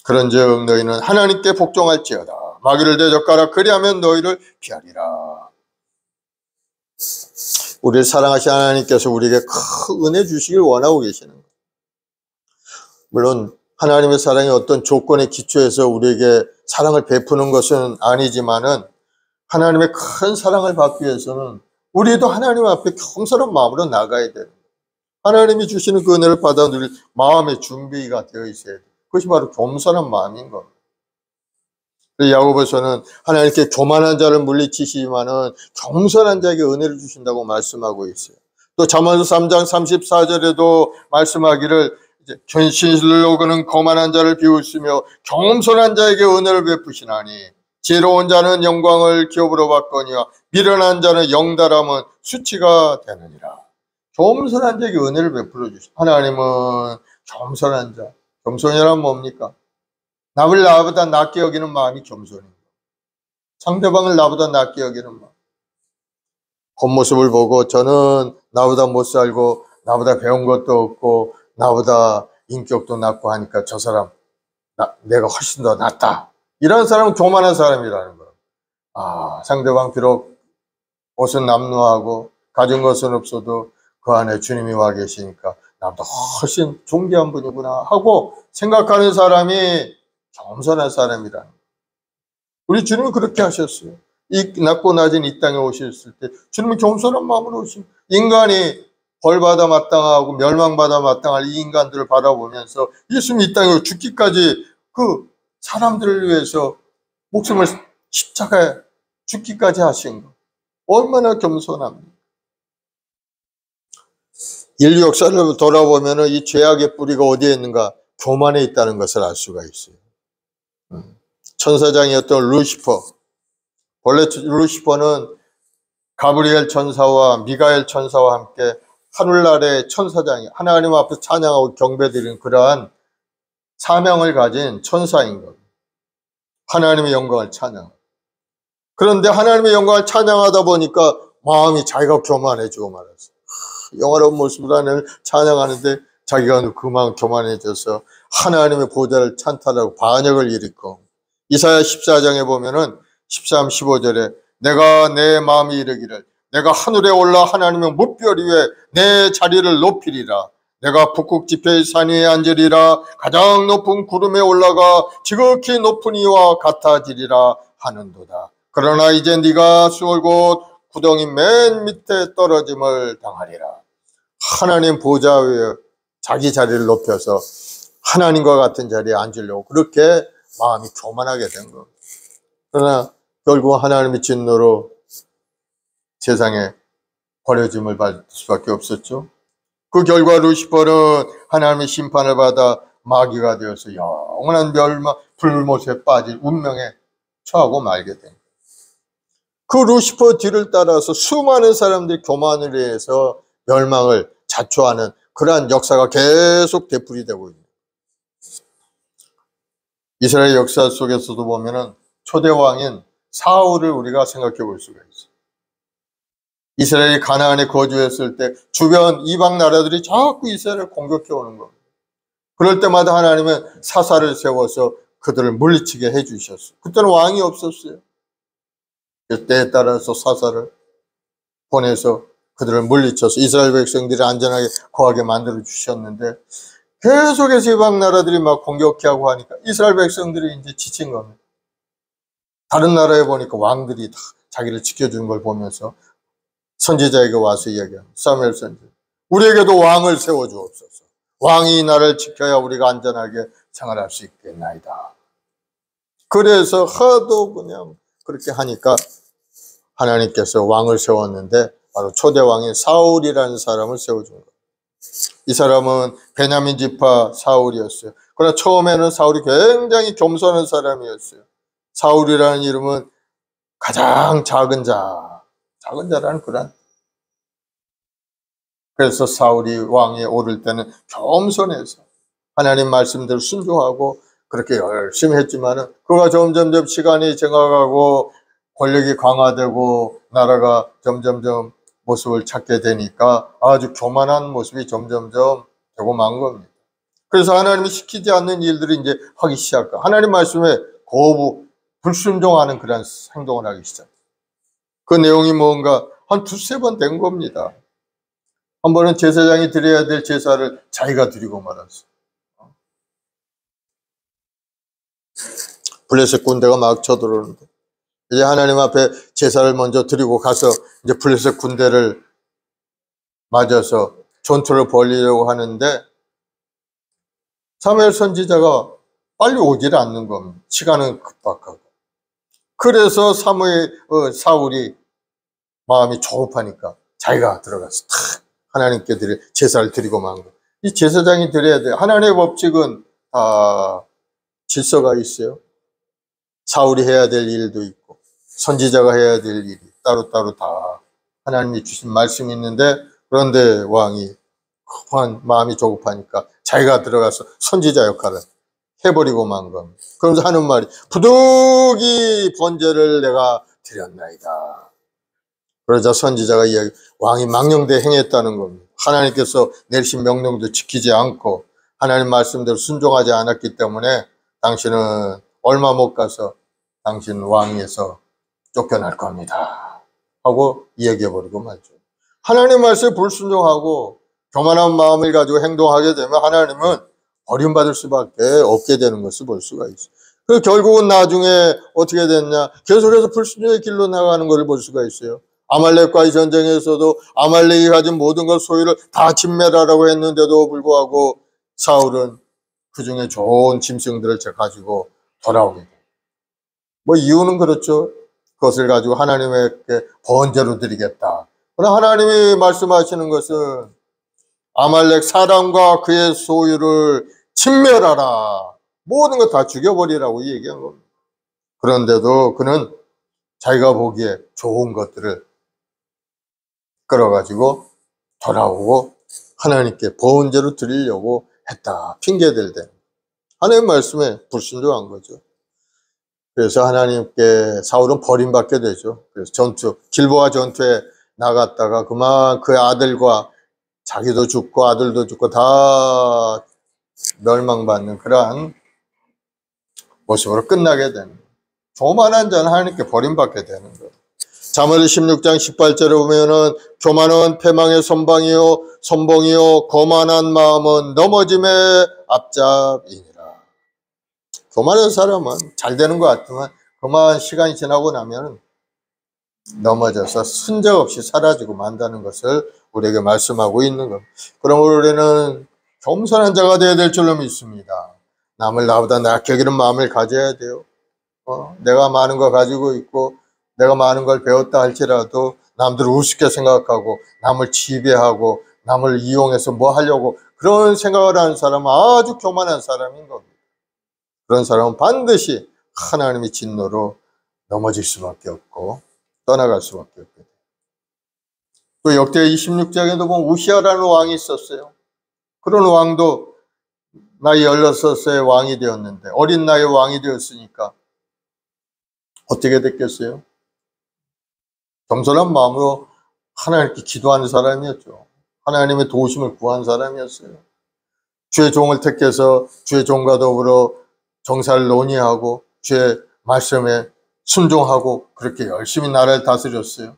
그런즉 너희는 하나님께 복종할지어다. 마귀를 대적하라. 그리하면 너희를 피하리라. 우리를 사랑하신 하나님께서 우리에게 큰 은혜 주시길 원하고 계시는 거예요. 물론 하나님의 사랑이 어떤 조건에 기초해서 우리에게 사랑을 베푸는 것은 아니지만은 하나님의 큰 사랑을 받기 위해서는 우리도 하나님 앞에 겸손한 마음으로 나가야 돼요. 하나님이 주시는 그 은혜를 받아 누릴 마음의 준비가 되어 있어야 돼요. 그것이 바로 겸손한 마음인 겁니다. 야고보서는 하나님께 교만한 자를 물리치시지만은 겸손한 자에게 은혜를 주신다고 말씀하고 있어요. 또 잠언서 3장 34절에도 말씀하기를 견신실로 그는 거만한 자를 비웃으며 겸손한 자에게 은혜를 베푸시나니 지혜로운 자는 영광을 기업으로 받거니와 미련한 자는 영달함은 수치가 되느니라. 겸손한 자에게 은혜를 베풀어 주시오. 하나님은 겸손한 자. 겸손이란 뭡니까? 남을 나보다 낮게 여기는 마음이 겸손입니다. 상대방을 나보다 낮게 여기는 마음. 겉모습을 보고 저는 나보다 못 살고 나보다 배운 것도 없고 나보다 인격도 낮고 하니까 저 사람 내가 훨씬 더 낫다. 이런 사람은 교만한 사람이라는 거예요. 상대방 비록 옷은 남루하고 가진 것은 없어도 그 안에 주님이 와 계시니까 나보다 훨씬 존귀한 분이구나 하고 생각하는 사람이 겸손한 사람이라는 거예요. 우리 주님은 그렇게 하셨어요. 이 낮고 낮은 이 땅에 오셨을 때 주님은 겸손한 마음으로 오신 인간이 벌받아 마땅하고 멸망받아 마땅할 이 인간들을 바라보면서 예수님이 이 땅에 죽기까지 그 사람들을 위해서 목숨을 십자가에 죽기까지 하신 거. 얼마나 겸손합니까? 인류 역사를 돌아보면 이 죄악의 뿌리가 어디에 있는가? 교만에 있다는 것을 알 수가 있어요. 천사장이었던 루시퍼. 원래 루시퍼는 가브리엘 천사와 미가엘 천사와 함께 하늘나라의 천사장이 하나님 앞에 찬양하고 경배드리는 그러한 사명을 가진 천사인 겁니다. 하나님의 영광을 찬양. 그런데 하나님의 영광을 찬양하다 보니까 마음이 자기가 교만해지고 말았어요. 영화로운 모습으로 하나님을 찬양하는데 자기가 그만 교만해져서 하나님의 보좌를 찬탈하고 반역을 일으키고 이사야 14장에 보면은 13, 15절에 내가 내 마음이 이르기를 내가 하늘에 올라 하나님의 무별 위에 내 자리를 높이리라. 내가 북극 지폐의 산 위에 앉으리라. 가장 높은 구름에 올라가 지극히 높은 이와 같아지리라 하는도다. 그러나 이제 네가 수월 곧 구덩이 맨 밑에 떨어짐을 당하리라. 하나님 보좌 위에 자기 자리를 높여서 하나님과 같은 자리에 앉으려고 그렇게 마음이 교만하게 된 겁니다. 그러나 결국 하나님의 진노로 세상에 버려짐을 받을 수밖에 없었죠. 그 결과 루시퍼는 하나님의 심판을 받아 마귀가 되어서 영원한 멸망, 불못에 빠질 운명에 처하고 말게 됩니다. 그 루시퍼 뒤를 따라서 수많은 사람들이 교만을 위해서 멸망을 자초하는 그러한 역사가 계속 되풀이되고 있습니다. 이스라엘 역사 속에서도 보면은 초대 왕인 사울을 우리가 생각해 볼 수가 있어요. 이스라엘이 가나안에 거주했을 때 주변 이방 나라들이 자꾸 이스라엘을 공격해 오는 겁니다. 그럴 때마다 하나님은 사사를 세워서 그들을 물리치게 해주셨어요. 그때는 왕이 없었어요. 때에 따라서 사사를 보내서 그들을 물리쳐서 이스라엘 백성들이 안전하게 거하게 만들어 주셨는데 계속해서 이방 나라들이 막 공격하고 하니까 이스라엘 백성들이 이제 지친 겁니다. 다른 나라에 보니까 왕들이 다 자기를 지켜주는 걸 보면서 선지자에게 와서 이야기합니다. 사무엘 선지자, 우리에게도 왕을 세워주옵소서. 왕이 이 나라를 지켜야 우리가 안전하게 생활할 수 있겠나이다. 그래서 하도 그냥 그렇게 하니까 하나님께서 왕을 세웠는데 바로 초대 왕인 사울이라는 사람을 세워준 거예요. 이 사람은 베냐민 지파 사울이었어요. 그러나 처음에는 사울이 굉장히 겸손한 사람이었어요. 사울이라는 이름은 가장 작은 자라는 그런. 그래서 사울이 왕위에 오를 때는 겸손해서 하나님 말씀대로 순종하고 그렇게 열심히 했지만은 그가 점점점 시간이 지나가고 권력이 강화되고 나라가 점점점 모습을 찾게 되니까 아주 교만한 모습이 점점점 되고 만 겁니다. 그래서 하나님이 시키지 않는 일들을 이제 하기 시작해요. 하나님 말씀에 거부, 불순종하는 그런 행동을 하기 시작해요. 그 내용이 뭔가 한 두세 번 된 겁니다. 한 번은 제사장이 드려야 될 제사를 자기가 드리고 말았어요. 블레셋 군대가 막 쳐들어오는데 이제 하나님 앞에 제사를 먼저 드리고 가서 이제 블레셋 군대를 맞아서 전투를 벌이려고 하는데 사무엘 선지자가 빨리 오질 않는 겁니다. 시간은 급박하고. 그래서 사울이 마음이 조급하니까 자기가 들어가서 탁 하나님께 드릴 제사를 드리고 만 거. 이 제사장이 드려야 돼요. 하나님의 법칙은 다 질서가 있어요. 사울이 해야 될 일도 있고 선지자가 해야 될 일이 따로따로 다 하나님이 주신 말씀이 있는데 그런데 왕이 마음이 조급하니까 자기가 들어가서 선지자 역할을 해버리고 만 겁니다. 그러면서 하는 말이 부득이 번제를 내가 드렸나이다. 그러자 선지자가 이야기, 왕이 망령되이 행했다는 겁니다. 하나님께서 내리신 명령도 지키지 않고 하나님 말씀대로 순종하지 않았기 때문에 당신은 얼마 못 가서 당신 왕위에서 쫓겨날 겁니다 하고 이야기해버리고 말죠. 하나님 말씀에 불순종하고 교만한 마음을 가지고 행동하게 되면 하나님은 버림받을 수밖에 없게 되는 것을 볼 수가 있어요. 그래서 결국은 나중에 어떻게 됐냐, 계속해서 불순종의 길로 나가는 것을 볼 수가 있어요. 아말렉과의 전쟁에서도 아말렉이 가진 모든 것 소유를 다 진멸하라고 했는데도 불구하고 사울은 그 중에 좋은 짐승들을 가지고 돌아오게 돼요. 뭐 이유는 그렇죠. 그것을 가지고 하나님에게 번제로 드리겠다. 그러나 하나님이 말씀하시는 것은 아말렉 사람과 그의 소유를 진멸하라. 모든 것 다 죽여버리라고 얘기한 겁니다. 그런데도 그는 자기가 보기에 좋은 것들을 끌어가지고 돌아오고 하나님께 번제로 드리려고 했다. 핑계댈 때 하나님 말씀에 불순종한 거죠. 그래서 하나님께 사울은 버림받게 되죠. 그래서 길보아 전투에 나갔다가 그만 그 아들과 자기도 죽고 아들도 죽고 다 멸망받는 그러한 모습으로 끝나게 되는 거예요. 교만한 자는 하나님께 버림받게 되는 거예요. 잠언 16장 18절에 보면은 교만은 패망의 선봉이요 거만한 마음은 넘어짐의 앞잡이니라. 교만한 사람은 잘 되는 것 같지만 그만 시간이 지나고 나면 넘어져서 순적 없이 사라지고 만다는 것을 우리에게 말씀하고 있는 겁니다. 그럼 우리는 겸손한 자가 되어야 될 줄로 믿습니다. 남을 나보다 낫게 여기는 마음을 가져야 돼요. 내가 많은 거 가지고 있고 내가 많은 걸 배웠다 할지라도 남들을 우습게 생각하고 남을 지배하고 남을 이용해서 뭐 하려고 그런 생각을 하는 사람은 아주 교만한 사람인 겁니다. 그런 사람은 반드시 하나님의 진노로 넘어질 수밖에 없고 떠나갈 수밖에 없게 돼요. 또 역대 26장에도 보면 우시아라는 왕이 있었어요. 그런 왕도 나이 16살에 왕이 되었는데 어린 나이에 왕이 되었으니까 어떻게 됐겠어요? 겸손한 마음으로 하나님께 기도하는 사람이었죠. 하나님의 도우심을 구한 사람이었어요. 주의 종을 택해서 주의 종과 더불어 정사를 논의하고 주의 말씀에 순종하고 그렇게 열심히 나라를 다스렸어요.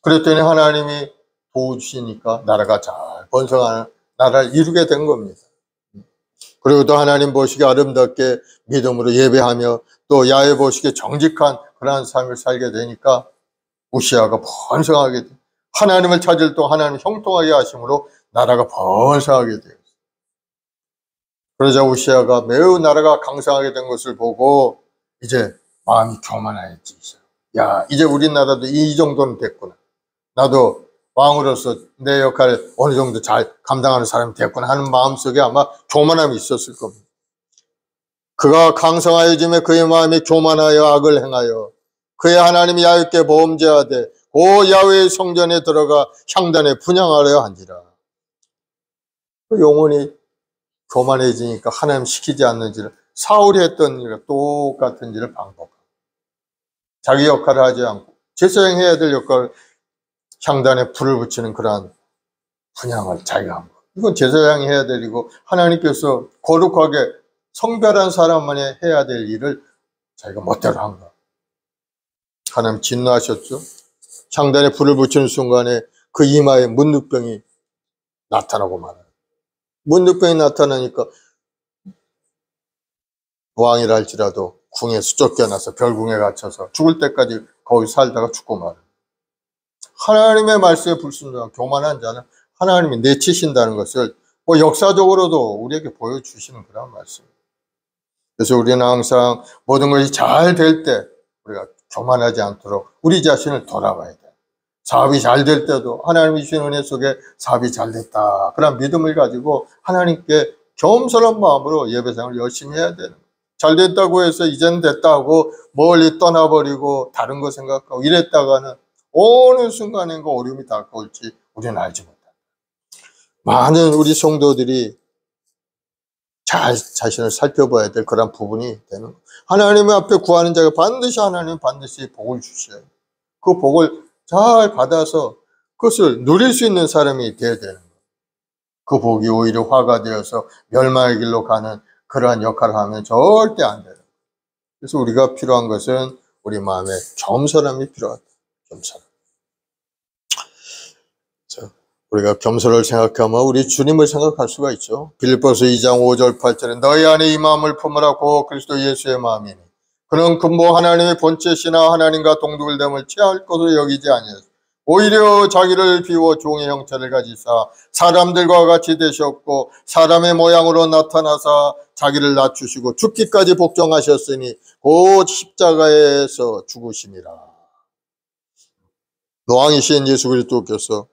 그랬더니 하나님이 도우시니까 나라가 잘 번성하는 나라를 이루게 된 겁니다. 그리고 또 하나님 보시기에 아름답게 믿음으로 예배하며 또 야훼 보시기에 정직한 그러한 삶을 살게 되니까 우시아가 번성하게 돼. 하나님을 찾을 또 하나님 형통하게 하심으로 나라가 번성하게 돼요. 그러자 우시아가 매우 나라가 강성하게 된 것을 보고 이제 마음이 교만해지기 시작. 야, 이제 우리나라도 이 정도는 됐구나. 나도 왕으로서 내 역할을 어느 정도 잘 감당하는 사람이 됐구나 하는 마음속에 아마 교만함이 있었을 겁니다. 그가 강성하여짐에 그의 마음이 교만하여 악을 행하여 그의 하나님 야훼께 범죄하되 그 야훼의 성전에 들어가 향단에 분향하려 한지라. 그 영혼이 교만해지니까 하나님 시키지 않는 일을 사울이 했던 일과 똑같은 일을 반복하고 자기 역할을 하지 않고 제사장 해야 될 역할을 향단에 불을 붙이는 그러한 분향을 자기가 한 거. 이건 제사장이 해야 될 일이고 하나님께서 거룩하게 성별한 사람만이 해야 될 일을 자기가 멋대로 한 거. 하나님 진노하셨죠. 향단에 불을 붙이는 순간에 그 이마에 문득병이 나타나고 말아요. 문득병이 나타나니까 왕이라 할지라도 궁에서 쫓겨나서 별궁에 갇혀서 죽을 때까지 거기 살다가 죽고 말아요. 하나님의 말씀에 불순종한 교만한 자는 하나님이 내치신다는 것을 뭐 역사적으로도 우리에게 보여주시는 그런 말씀입니다. 그래서 우리는 항상 모든 것이 잘 될 때 우리가 교만하지 않도록 우리 자신을 돌아봐야 돼요. 사업이 잘 될 때도 하나님이 주신 은혜 속에 사업이 잘 됐다. 그런 믿음을 가지고 하나님께 겸손한 마음으로 예배생활을 열심히 해야 되는 거예요. 잘 됐다고 해서 이제는 됐다 하고 멀리 떠나버리고 다른 거 생각하고 이랬다가는 어느 순간인가 어려움이 다가올지 우리는 알지 못한다. 많은 우리 성도들이 잘 자신을 살펴봐야 될 그런 부분이 되는 거예요. 하나님 앞에 구하는 자가 반드시 복을 주셔요. 그 복을 잘 받아서 그것을 누릴 수 있는 사람이 되어야 되는 거예요. 그 복이 오히려 화가 되어서 멸망의 길로 가는 그러한 역할을 하면 절대 안 돼요. 그래서 우리가 필요한 것은 우리 마음에 겸손함이 필요하다. 겸손함. 우리가 겸손을 생각하면 우리 주님을 생각할 수가 있죠. 빌립보서 2장 5절 8절에 너희 안에 이 마음을 품으라고 그리스도 예수의 마음이니 그는 근본 하나님의 본체시나 하나님과 동등됨을 취할 것으로 여기지 아니하시고 오히려 자기를 비워 종의 형체를 가지사 사람들과 같이 되셨고 사람의 모양으로 나타나사 자기를 낮추시고 죽기까지 복종하셨으니 곧 십자가에서 죽으심이라. 노왕이신 예수 그리스도께서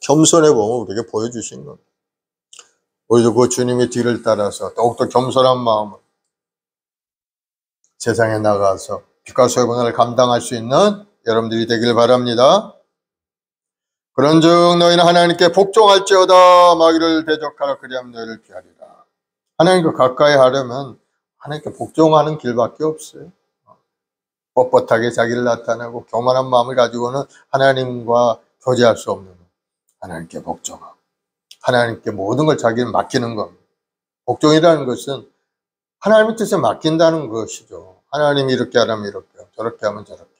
겸손해 보면 우리에게 보여주신 겁니다. 우리도 그 주님의 뒤를 따라서 더욱더 겸손한 마음으로 세상에 나가서 빛과 소유분을 감당할 수 있는 여러분들이 되길 바랍니다. 그런즉 너희는 하나님께 복종할지어다 마귀를 대적하라 그리하면 너희를 피하리라. 하나님과 가까이 하려면 하나님께 복종하는 길밖에 없어요. 뻣뻣하게 자기를 나타내고 교만한 마음을 가지고는 하나님과 교제할 수 없는 하나님께 복종하고 하나님께 모든 걸 자기를 맡기는 겁니다. 복종이라는 것은 하나님의 뜻에 맡긴다는 것이죠. 하나님이 이렇게 하라면 이렇게 하고 저렇게 하면 저렇게.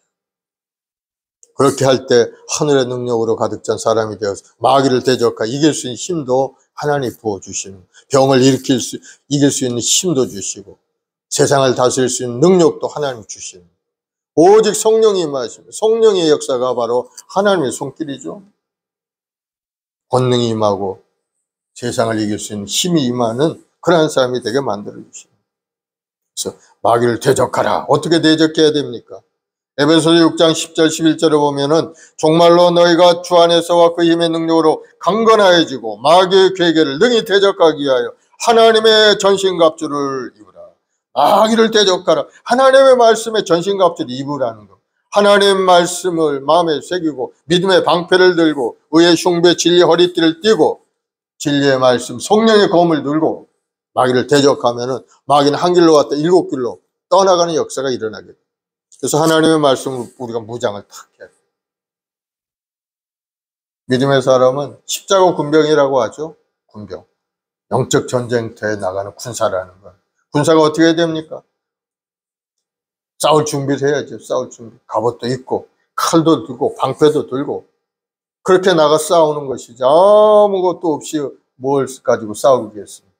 그렇게 할 때 하늘의 능력으로 가득 찬 사람이 되어서 마귀를 대적하여 이길 수 있는 힘도 하나님이 부어주시는, 병을 이길 수 있는 힘도 주시고 세상을 다스릴 수 있는 능력도 하나님이 주시는, 오직 성령이 임하시고 성령의 역사가 바로 하나님의 손길이죠. 권능이 임하고 세상을 이길 수 있는 힘이 임하는 그러한 사람이 되게 만들어주시는. 그래서 마귀를 대적하라. 어떻게 대적해야 됩니까? 에베소서 6장 10절 11절에 보면은 정말로 너희가 주 안에서와 그 힘의 능력으로 강건하여지고 마귀의 괴계를 능히 대적하기 위하여 하나님의 전신갑주를 입으라. 마귀를 대적하라. 하나님의 말씀에 전신갑주를 입으라는 것. 하나님의 말씀을 마음에 새기고 믿음의 방패를 들고 의의 흉배 진리 허리띠를 띠고 진리의 말씀 성령의 검을 들고 마귀를 대적하면은 마귀는 한 길로 왔다 일곱 길로 떠나가는 역사가 일어나게 됩니다. 그래서 하나님의 말씀으로 우리가 무장을 탁 해야 돼요. 믿음의 사람은 십자가 군병이라고 하죠. 군병. 영적 전쟁터에 나가는 군사라는 건. 군사가 어떻게 해야 됩니까? 싸울 준비를 해야죠. 싸울 준비. 갑옷도 입고 칼도 들고 방패도 들고 그렇게 나가 싸우는 것이지 아무것도 없이 뭘 가지고 싸우겠습니까?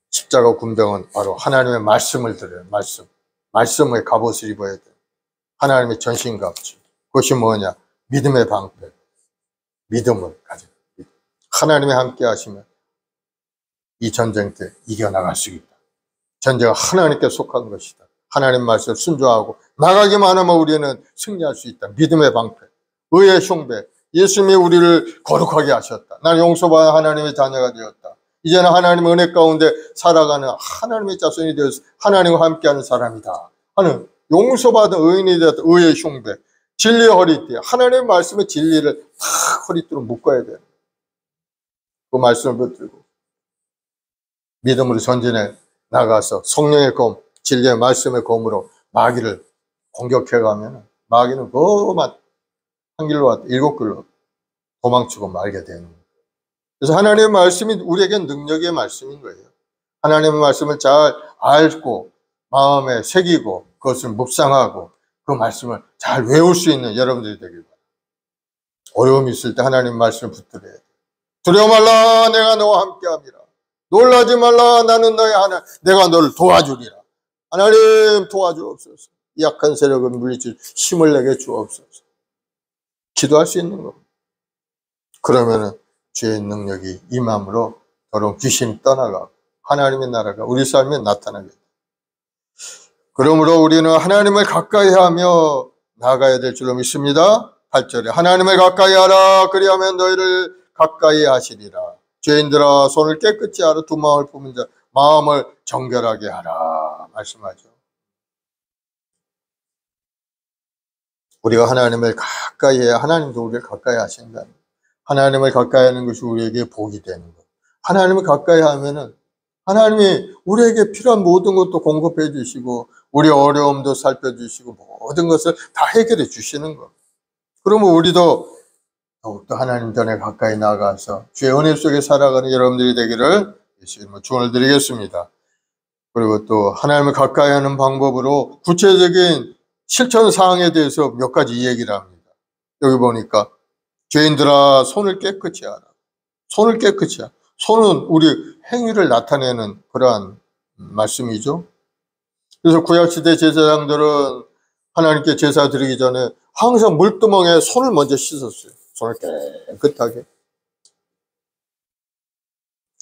십자가 군병은 바로 하나님의 말씀을 들어요. 말씀의 갑옷을 입어야 돼요. 하나님의 전신갑주. 그것이 뭐냐? 믿음의 방패. 믿음을 가지고. 하나님이 함께 하시면 이 전쟁 때 이겨나갈 수 있다. 전쟁은 하나님께 속한 것이다. 하나님 말씀을 순종하고 나가기만 하면 우리는 승리할 수 있다. 믿음의 방패. 의의 흉배. 예수님이 우리를 거룩하게 하셨다. 나는 용서받은 하나님의 자녀가 되었다. 이제는 하나님의 은혜 가운데 살아가는 하나님의 자손이 되어서 하나님과 함께하는 사람이다 하는 용서받은 의인이 되었다. 의의 흉배, 진리의 허리띠. 하나님의 말씀의 진리를 탁 허리띠로 묶어야 돼요. 그 말씀을 붙들고 믿음으로 전진해 나가서 성령의 검, 진리의 말씀의 검으로 마귀를 공격해가면 마귀는 그만 한 길로 왔다 일곱 길로 도망치고 말게 되는 거예요. 그래서 하나님의 말씀이 우리에겐 능력의 말씀인 거예요. 하나님의 말씀을 잘 알고 마음에 새기고 그것을 묵상하고 그 말씀을 잘 외울 수 있는 여러분들이 되길 바랍니다. 어려움이 있을 때 하나님의 말씀을 붙들어야 돼요. 두려워 말라 내가 너와 함께함이라. 놀라지 말라 나는 너의 하나님 내가 너를 도와주리라. 하나님 도와주옵소서. 약한 세력을 물리칠 힘을 내게 주옵소서. 기도할 수 있는 겁니다. 그러면은 주의 능력이 임함으로 더러운 귀신이 떠나가고 하나님의 나라가 우리 삶에 나타나게 됩니다. 그러므로 우리는 하나님을 가까이 하며 나가야 될 줄로 믿습니다. 8절에 하나님을 가까이 하라 그리하면 너희를 가까이 하시리라. 죄인들아 손을 깨끗이 하라. 두 마음을 품은 자 마음을 정결하게 하라 말씀하죠. 우리가 하나님을 가까이 해야 하나님도 우리를 가까이 하신다. 하나님을 가까이 하는 것이 우리에게 복이 되는 것. 하나님을 가까이 하면은 하나님이 우리에게 필요한 모든 것도 공급해 주시고 우리 어려움도 살펴주시고 모든 것을 다 해결해 주시는 것. 그러면 우리도 더욱더 하나님 전에 가까이 나가서 주의 은혜 속에 살아가는 여러분들이 되기를 예수님으로 축원을 드리겠습니다. 그리고 또 하나님을 가까이 하는 방법으로 구체적인 실천 사항에 대해서 몇 가지 얘기를 합니다. 여기 보니까 죄인들아 손을 깨끗이 하라. 손을 깨끗이 하라. 손은 우리 행위를 나타내는 그러한 말씀이죠. 그래서 구약시대 제사장들은 하나님께 제사 드리기 전에 항상 물두멍에 손을 먼저 씻었어요. 손을 깨끗하게.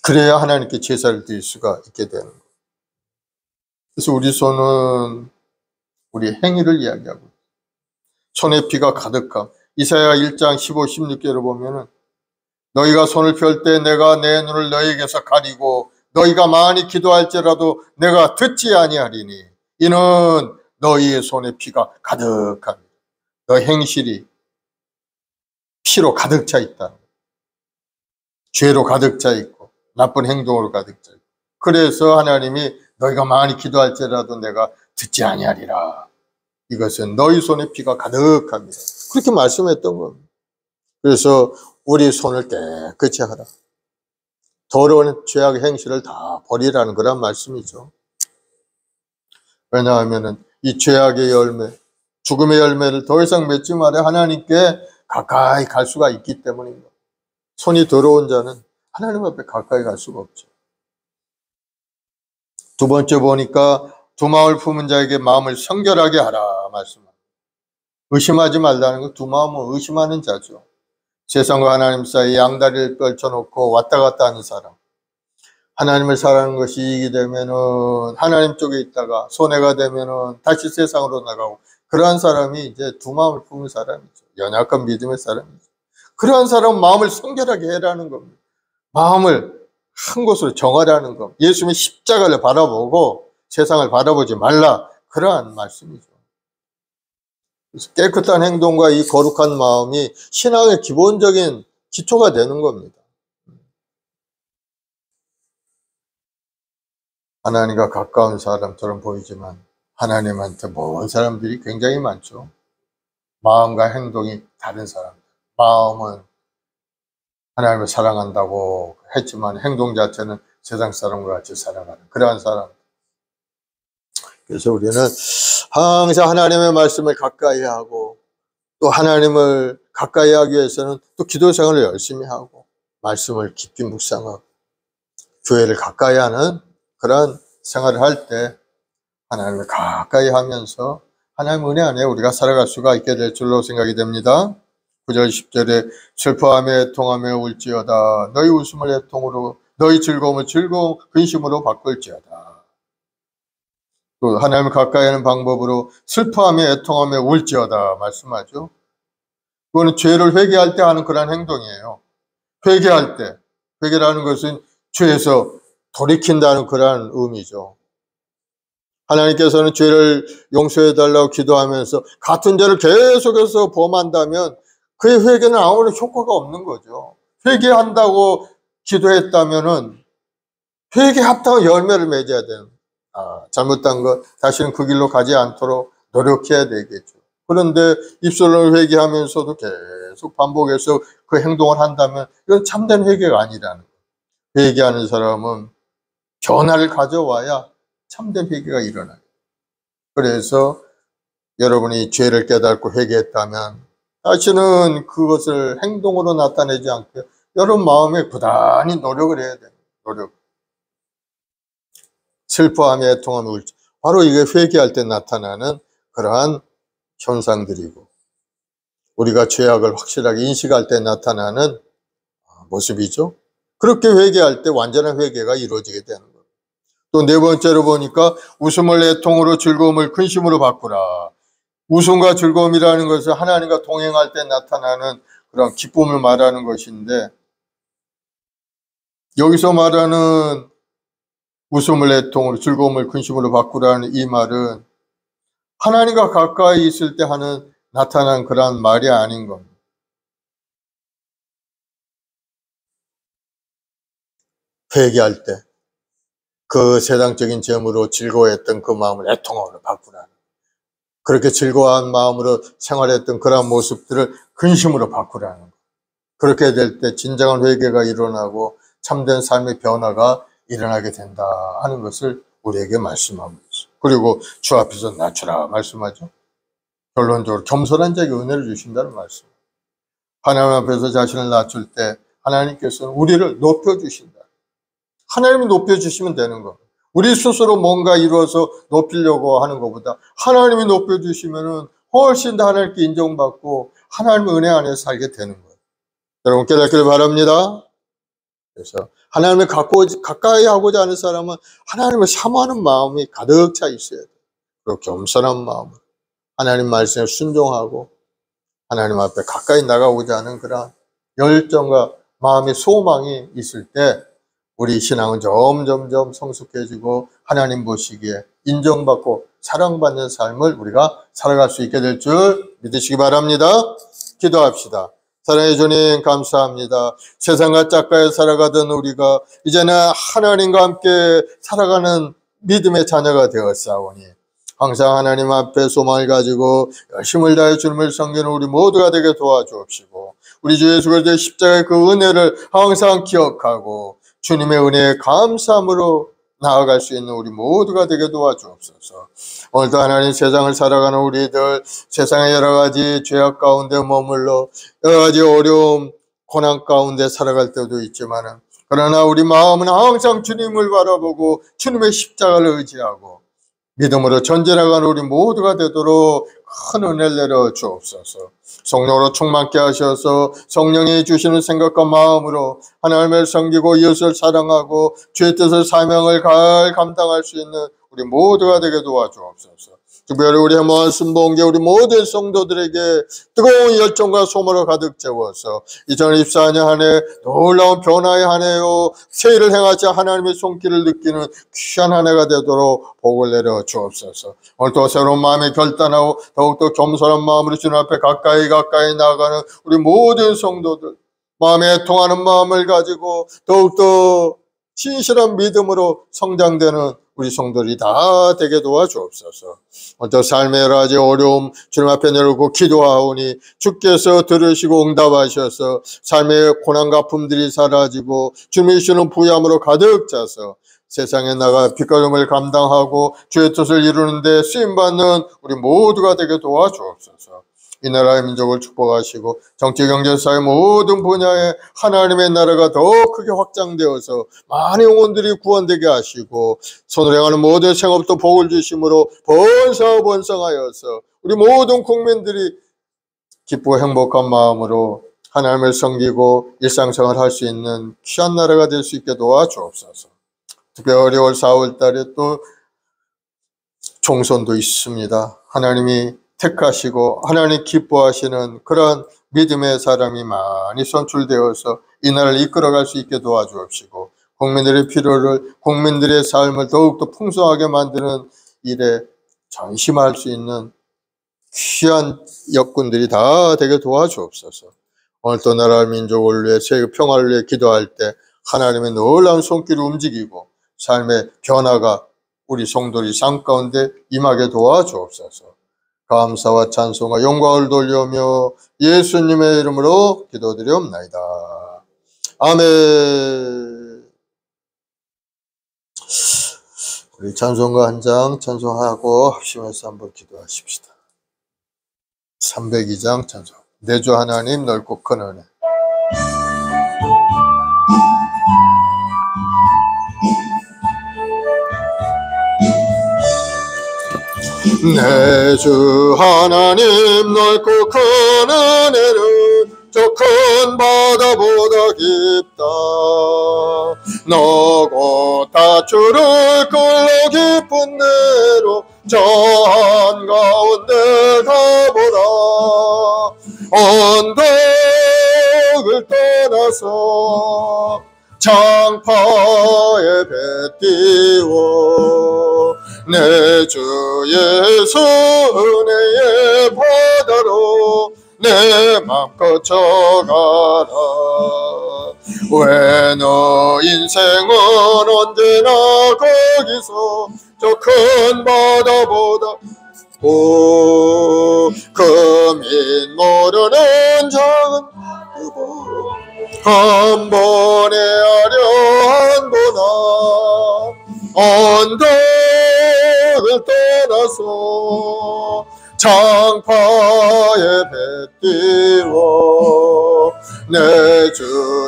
그래야 하나님께 제사를 드릴 수가 있게 되는 거예요. 그래서 우리 손은 우리 행위를 이야기하고 손에 피가 가득함. 이사야 1장 15, 16절을 보면은 너희가 손을 펼 때 내가 내 눈을 너희에게서 가리고 너희가 많이 기도할지라도 내가 듣지 아니하리니 이는 너희의 손에 피가 가득합니다. 너희 행실이 피로 가득 차 있다. 죄로 가득 차 있고 나쁜 행동으로 가득 차 있고 그래서 하나님이 너희가 많이 기도할지라도 내가 듣지 아니하리라. 이것은 너희 손에 피가 가득합니다. 그렇게 말씀했던 겁니다. 그래서 우리 손을 깨끗이 하라. 더러운 죄악의 행실을 다 버리라는 그런 말씀이죠. 왜냐하면 이 죄악의 열매, 죽음의 열매를 더 이상 맺지 말아 하나님께 가까이 갈 수가 있기 때문입니다. 손이 더러운 자는 하나님 앞에 가까이 갈 수가 없죠. 두 번째 보니까 두 마음을 품은 자에게 마음을 성결하게 하라 말씀합니다. 의심하지 말라는 건 두 마음을 의심하는 자죠. 세상과 하나님 사이에 양다리를 펼쳐놓고 왔다 갔다 하는 사람, 하나님을 사랑하는 것이 이익이 되면은 하나님 쪽에 있다가 손해가 되면은 다시 세상으로 나가고, 그러한 사람이 이제 두 마음을 품은 사람이죠. 연약한 믿음의 사람이죠. 그러한 사람은 마음을 성결하게 해라는 겁니다. 마음을 한 곳으로 정하라는 것. 예수님의 십자가를 바라보고 세상을 바라보지 말라, 그러한 말씀이죠. 그래서 깨끗한 행동과 이 거룩한 마음이 신앙의 기본적인 기초가 되는 겁니다. 하나님과 가까운 사람처럼 보이지만 하나님한테 먼 사람들이 굉장히 많죠. 마음과 행동이 다른 사람. 마음은 하나님을 사랑한다고 했지만 행동 자체는 세상 사람과 같이 살아가는 그러한 사람. 그래서 우리는 항상 하나님의 말씀을 가까이 하고, 또 하나님을 가까이 하기 위해서는 또 기도 생활을 열심히 하고, 말씀을 깊이 묵상하고, 교회를 가까이 하는 그러한 생활을 할 때 하나님을 가까이 하면서 하나님 은혜 안에 우리가 살아갈 수가 있게 될 줄로 생각이 됩니다. 9절 10절에 슬퍼하며 애통하며 울지어다. 너희 웃음을 애통으로, 너희 즐거움을 즐거움 근심으로 바꿀지어다. 또 하나님을 가까이 하는 방법으로 슬퍼하며 애통하며 울지어다 말씀하죠. 그거는 죄를 회개할 때 하는 그런 행동이에요. 회개할 때, 회개라는 것은 죄에서 돌이킨다는 그런 의미죠. 하나님께서는 죄를 용서해달라고 기도하면서 같은 죄를 계속해서 범한다면 그의 회개는 아무런 효과가 없는 거죠. 회개한다고 기도했다면은 회개합다고 열매를 맺어야 돼요. 잘못한 것, 다시는 그 길로 가지 않도록 노력해야 되겠죠. 그런데 입술로 회개하면서도 계속 반복해서 그 행동을 한다면 이건 참된 회개가 아니라는 거예요. 회개하는 사람은 변화를 가져와야 참된 회개가 일어나요. 그래서 여러분이 죄를 깨닫고 회개했다면 다시는 그것을 행동으로 나타내지 않고 여러분 마음에 부단히 노력을 해야 돼요. 노력. 슬퍼하며 애통하며 울지. 바로 이게 회개할 때 나타나는 그러한 현상들이고, 우리가 죄악을 확실하게 인식할 때 나타나는 모습이죠. 그렇게 회개할 때 완전한 회개가 이루어지게 되는 거예요. 또 네 번째로 보니까 웃음을 애통으로 즐거움을 근심으로 바꾸라. 웃음과 즐거움이라는 것은 하나님과 동행할 때 나타나는 그런 기쁨을 말하는 것인데, 여기서 말하는 웃음을 애통으로 즐거움을 근심으로 바꾸라는 이 말은 하나님과 가까이 있을 때 하는 나타난 그러한 말이 아닌 겁니다. 회개할 때 그 세상적인 죄물로 즐거워했던 그 마음을 애통으로 바꾸라는, 그렇게 즐거워한 마음으로 생활했던 그러한 모습들을 근심으로 바꾸라는 것. 그렇게 될 때 진정한 회개가 일어나고 참된 삶의 변화가 일어나게 된다 하는 것을 우리에게 말씀하고 있어요. 그리고 주 앞에서 낮추라 말씀하죠. 결론적으로 겸손한 자에게 은혜를 주신다는 말씀. 하나님 앞에서 자신을 낮출 때 하나님께서는 우리를 높여주신다. 하나님이 높여주시면 되는 거. 우리 스스로 뭔가 이루어서 높이려고 하는 것보다 하나님이 높여주시면은 훨씬 더 하나님께 인정받고 하나님의 은혜 안에 살게 되는 거예요. 여러분 깨닫기를 바랍니다. 그래서 하나님을 가까이 하고자 하는 사람은 하나님을 사모하는 마음이 가득 차 있어야 돼요. 그리고 겸손한 마음으로 하나님 말씀에 순종하고 하나님 앞에 가까이 나가고자 하는 그런 열정과 마음의 소망이 있을 때 우리 신앙은 점점점 성숙해지고 하나님 보시기에 인정받고 사랑받는 삶을 우리가 살아갈 수 있게 될 줄 믿으시기 바랍니다. 기도합시다. 사랑해 주님 감사합니다. 세상과 짝가에 살아가던 우리가 이제는 하나님과 함께 살아가는 믿음의 자녀가 되었사오니 항상 하나님 앞에 소망을 가지고 열심을 다해 주님을 섬기는 우리 모두가 되게 도와주옵시고, 우리 주 예수 그리스도의 십자가의 그 은혜를 항상 기억하고 주님의 은혜에 감사함으로 나아갈 수 있는 우리 모두가 되게 도와주옵소서. 오늘도 하나님 세상을 살아가는 우리들, 세상의 여러 가지 죄악 가운데 머물러 여러 가지 어려움, 고난 가운데 살아갈 때도 있지만, 그러나 우리 마음은 항상 주님을 바라보고 주님의 십자가를 의지하고 믿음으로 전진해가는 우리 모두가 되도록 큰 은혜를 내려 주옵소서. 성령으로 충만케 하셔서 성령이 주시는 생각과 마음으로 하나님을 섬기고 이웃을 사랑하고 주의 뜻을 사명을 잘 감당할 수 있는 우리 모두가 되게 도와주옵소서. 특별히 우리 말씀 본게 우리 모든 성도들에게 뜨거운 열정과 소망을 가득 채워서 2024년 한 해 놀라운 변화의 한 해요 새해를 행하지 하나님의 손길을 느끼는 귀한 한 해가 되도록 복을 내려 주옵소서. 오늘도 새로운 마음에 결단하고 더욱더 겸손한 마음으로 주님 앞에 가까이 나아가는 우리 모든 성도들, 마음에 통하는 마음을 가지고 더욱더 진실한 믿음으로 성장되는 우리 성도들이 다 되게 도와주옵소서. 어떤 삶의 여러 가지 어려움 주님 앞에 내놓고 기도하오니 주께서 들으시고 응답하셔서 삶의 고난과 아픔들이 사라지고 주님이 주는 부유함으로 가득 차서 세상에 나가 빛가름을 감당하고 주의 뜻을 이루는 데 쓰임받는 우리 모두가 되게 도와주옵소서. 이 나라의 민족을 축복하시고 정치, 경제, 사회 모든 분야에 하나님의 나라가 더 크게 확장되어서 많은 영혼들이 구원되게 하시고 손을 행하는 모든 생업도 복을 주심으로 번성하여서 우리 모든 국민들이 기쁘고 행복한 마음으로 하나님을 섬기고 일상생활을 할 수 있는 귀한 나라가 될 수 있게 도와주옵소서. 특별히 올 4월 달에 또 총선도 있습니다. 하나님이 택하시고 하나님 기뻐하시는 그런 믿음의 사람이 많이 선출되어서 이 나라를 이끌어갈 수 있게 도와주옵시고 국민들의 필요를, 국민들의 삶을 더욱더 풍성하게 만드는 일에 전심할 수 있는 귀한 역군들이 다 되게 도와주옵소서. 오늘 또 나라 민족을 위해 세계 평화를 위해 기도할 때 하나님의 놀라운 손길을 움직이고 삶의 변화가 우리 성도의 삶 가운데 임하게 도와주옵소서. 감사와 찬송과 영광을 돌려며 예수님의 이름으로 기도드리옵나이다. 아멘. 우리 찬송가 한 장 찬송하고 합심해서 한번 기도하십시다. 302장 찬송. 내 주 하나님 넓고 큰 은혜. 내 주 하나님 넓고 큰 은혜는 저 큰 바다보다 깊다. 너고 다주를 끌러 깊은 데로 저 한가운데 가보라. 언덕을 떠나서 장파에 배 띄워 내 주 예수 은혜의 바다로 내 맘 거쳐가라. 왜 너 인생은 언제나 거기서 저 큰 바다보다 금인 모르는 작은 한 번에 아련보나 언덕을 떠나서 장파에 배 띄워 내 주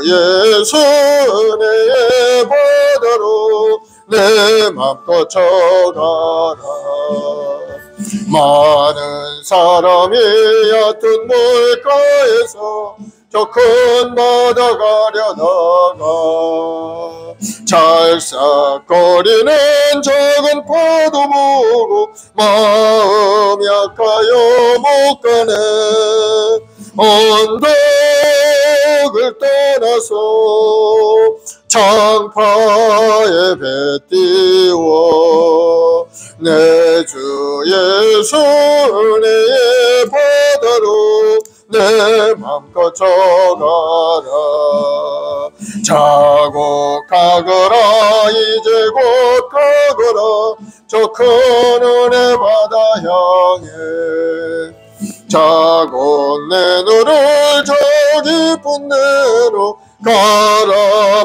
예수 은혜의 바다로 내 맘 거쳐가라. 많은 사람이 얕은 물가에서 저 큰 바다 가려다가 찰싹거리는 작은 파도 보고 마음 약하여 못 가네. 언덕을 떠나서 장파에 배 띄워 내 주 예수 은혜의 바다로 내 맘 거쳐가라. 자고 가거라 이제 곧 가거라 저 큰 은혜 바다 향해. 자고 내 눈을 저 깊은 데로 가라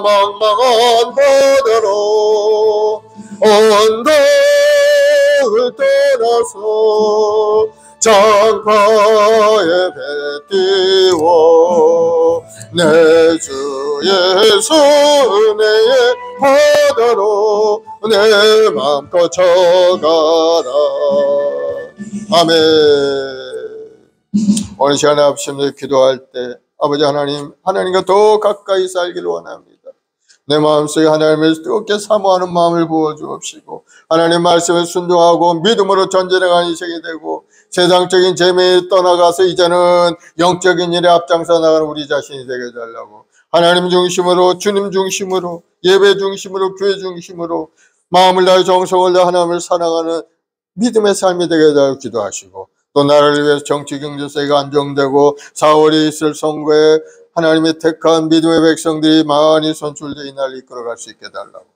망망한 바다로 언덕을 떠나서 장파에 배 띄워 내 주 예수 은혜의 바다로 내 맘 거쳐가라. 아멘. 오늘 시간에 합심해서 기도할 때 아버지 하나님, 하나님과 더 가까이 살기를 원합니다. 내 마음속에 하나님을 뜨겁게 사모하는 마음을 부어주옵시고 하나님 말씀에 순종하고 믿음으로 전진해가는 인생이 되고 세상적인 재미에 떠나가서 이제는 영적인 일에 앞장서 나가는 우리 자신이 되게 해달라고, 하나님 중심으로, 주님 중심으로, 예배 중심으로, 교회 중심으로 마음을 다해 정성을 다해 하나님을 사랑하는 믿음의 삶이 되게 해달라고 기도하시고, 또 나라를 위해서 정치 경제세가 안정되고 4월에 있을 선거에 하나님의 택한 믿음의 백성들이 많이 선출되어 이 나라를 이끌어갈 수 있게 해달라고,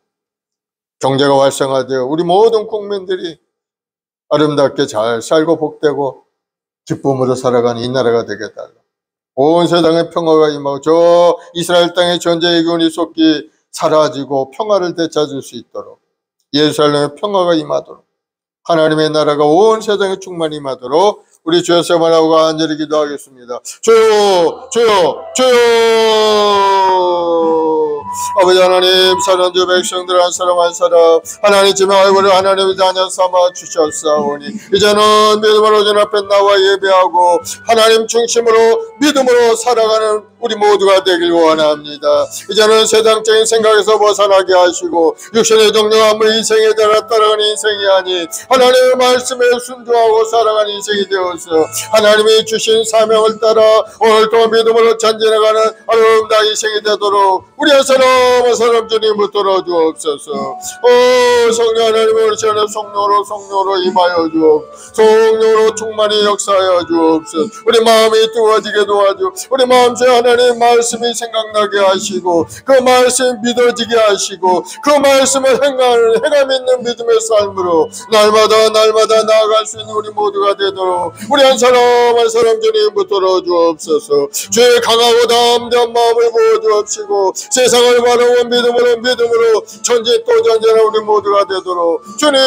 경제가 활성화되어 우리 모든 국민들이 아름답게 잘 살고 복되고 기쁨으로 살아가는 이 나라가 되게 해달라고, 온 세상에 평화가 임하고 저 이스라엘 땅의 전쟁의 기운이 속히 사라지고 평화를 되찾을 수 있도록, 예루살렘에 평화가 임하도록, 하나님의 나라가 온 세상에 충만히 임하도록 우리 주여 세만하고 간절히 기도하겠습니다. 주여, 주여, 주여. 아버지 하나님, 사랑하는 주 백성들 한 사람 한 사람 하나님 집에 얼굴을 하나님의 자녀 삼아 주셨사오니 이제는 믿음으로 주 앞에 나와 예배하고 하나님 중심으로 믿음으로 살아가는 우리 모두가 되길 원합니다. 이제는 세상적인 생각에서 벗어나게 하시고 육신의 동력함을 인생에 따라가는 인생이 아닌 하나님의 말씀에 순종하고 살아가는 인생이 되어서 하나님이 주신 사명을 따라 오늘도 믿음으로 전진해가는 아름다운 인생이 되도록 우리 한 사람 한 사람 주님 붙들어 주옵소서. 오 성령 하나님, 우리 시간에 성령으로 임하여 주옵소서. 성령으로 충만히 역사하여 주옵소서. 우리 마음이 뜨거워지게 도와주, 우리 마음속에 하나님 말씀이 생각나게 하시고 그 말씀 믿어지게 하시고 그 말씀을 행함 있는 믿음의 삶으로 날마다 나아갈 수 있는 우리 모두가 되도록 우리 한 사람 한 사람 주님 붙들어 주옵소서. 주의 강하고 담대한 마음을 부어주옵시고 세상을 바라고 믿음으로 전진 또 전진하는 우리 모두가 되도록 주님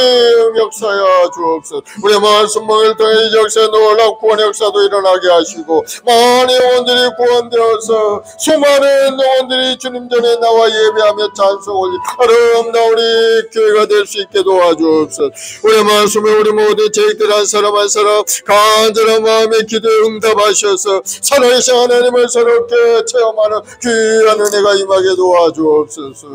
역사하여 주옵소서. 우리 말씀을 통해 이 역사에 놀라운 구원의 역사도 일어나게 하시고 많은 영혼들이 구원되어서 수많은 영혼들이 주님 전에 나와 예배하며 찬송 올리 아름다운 우리 교회가 될 수 있게 도와주옵소서. 우리 말씀에 우리 모두 저희들 한 사람 한 사람 간절한 마음의 기도에 응답하셔서 살아계신 하나님을 새롭게 체험하는 귀한 은혜가 임하게 도와주옵소서.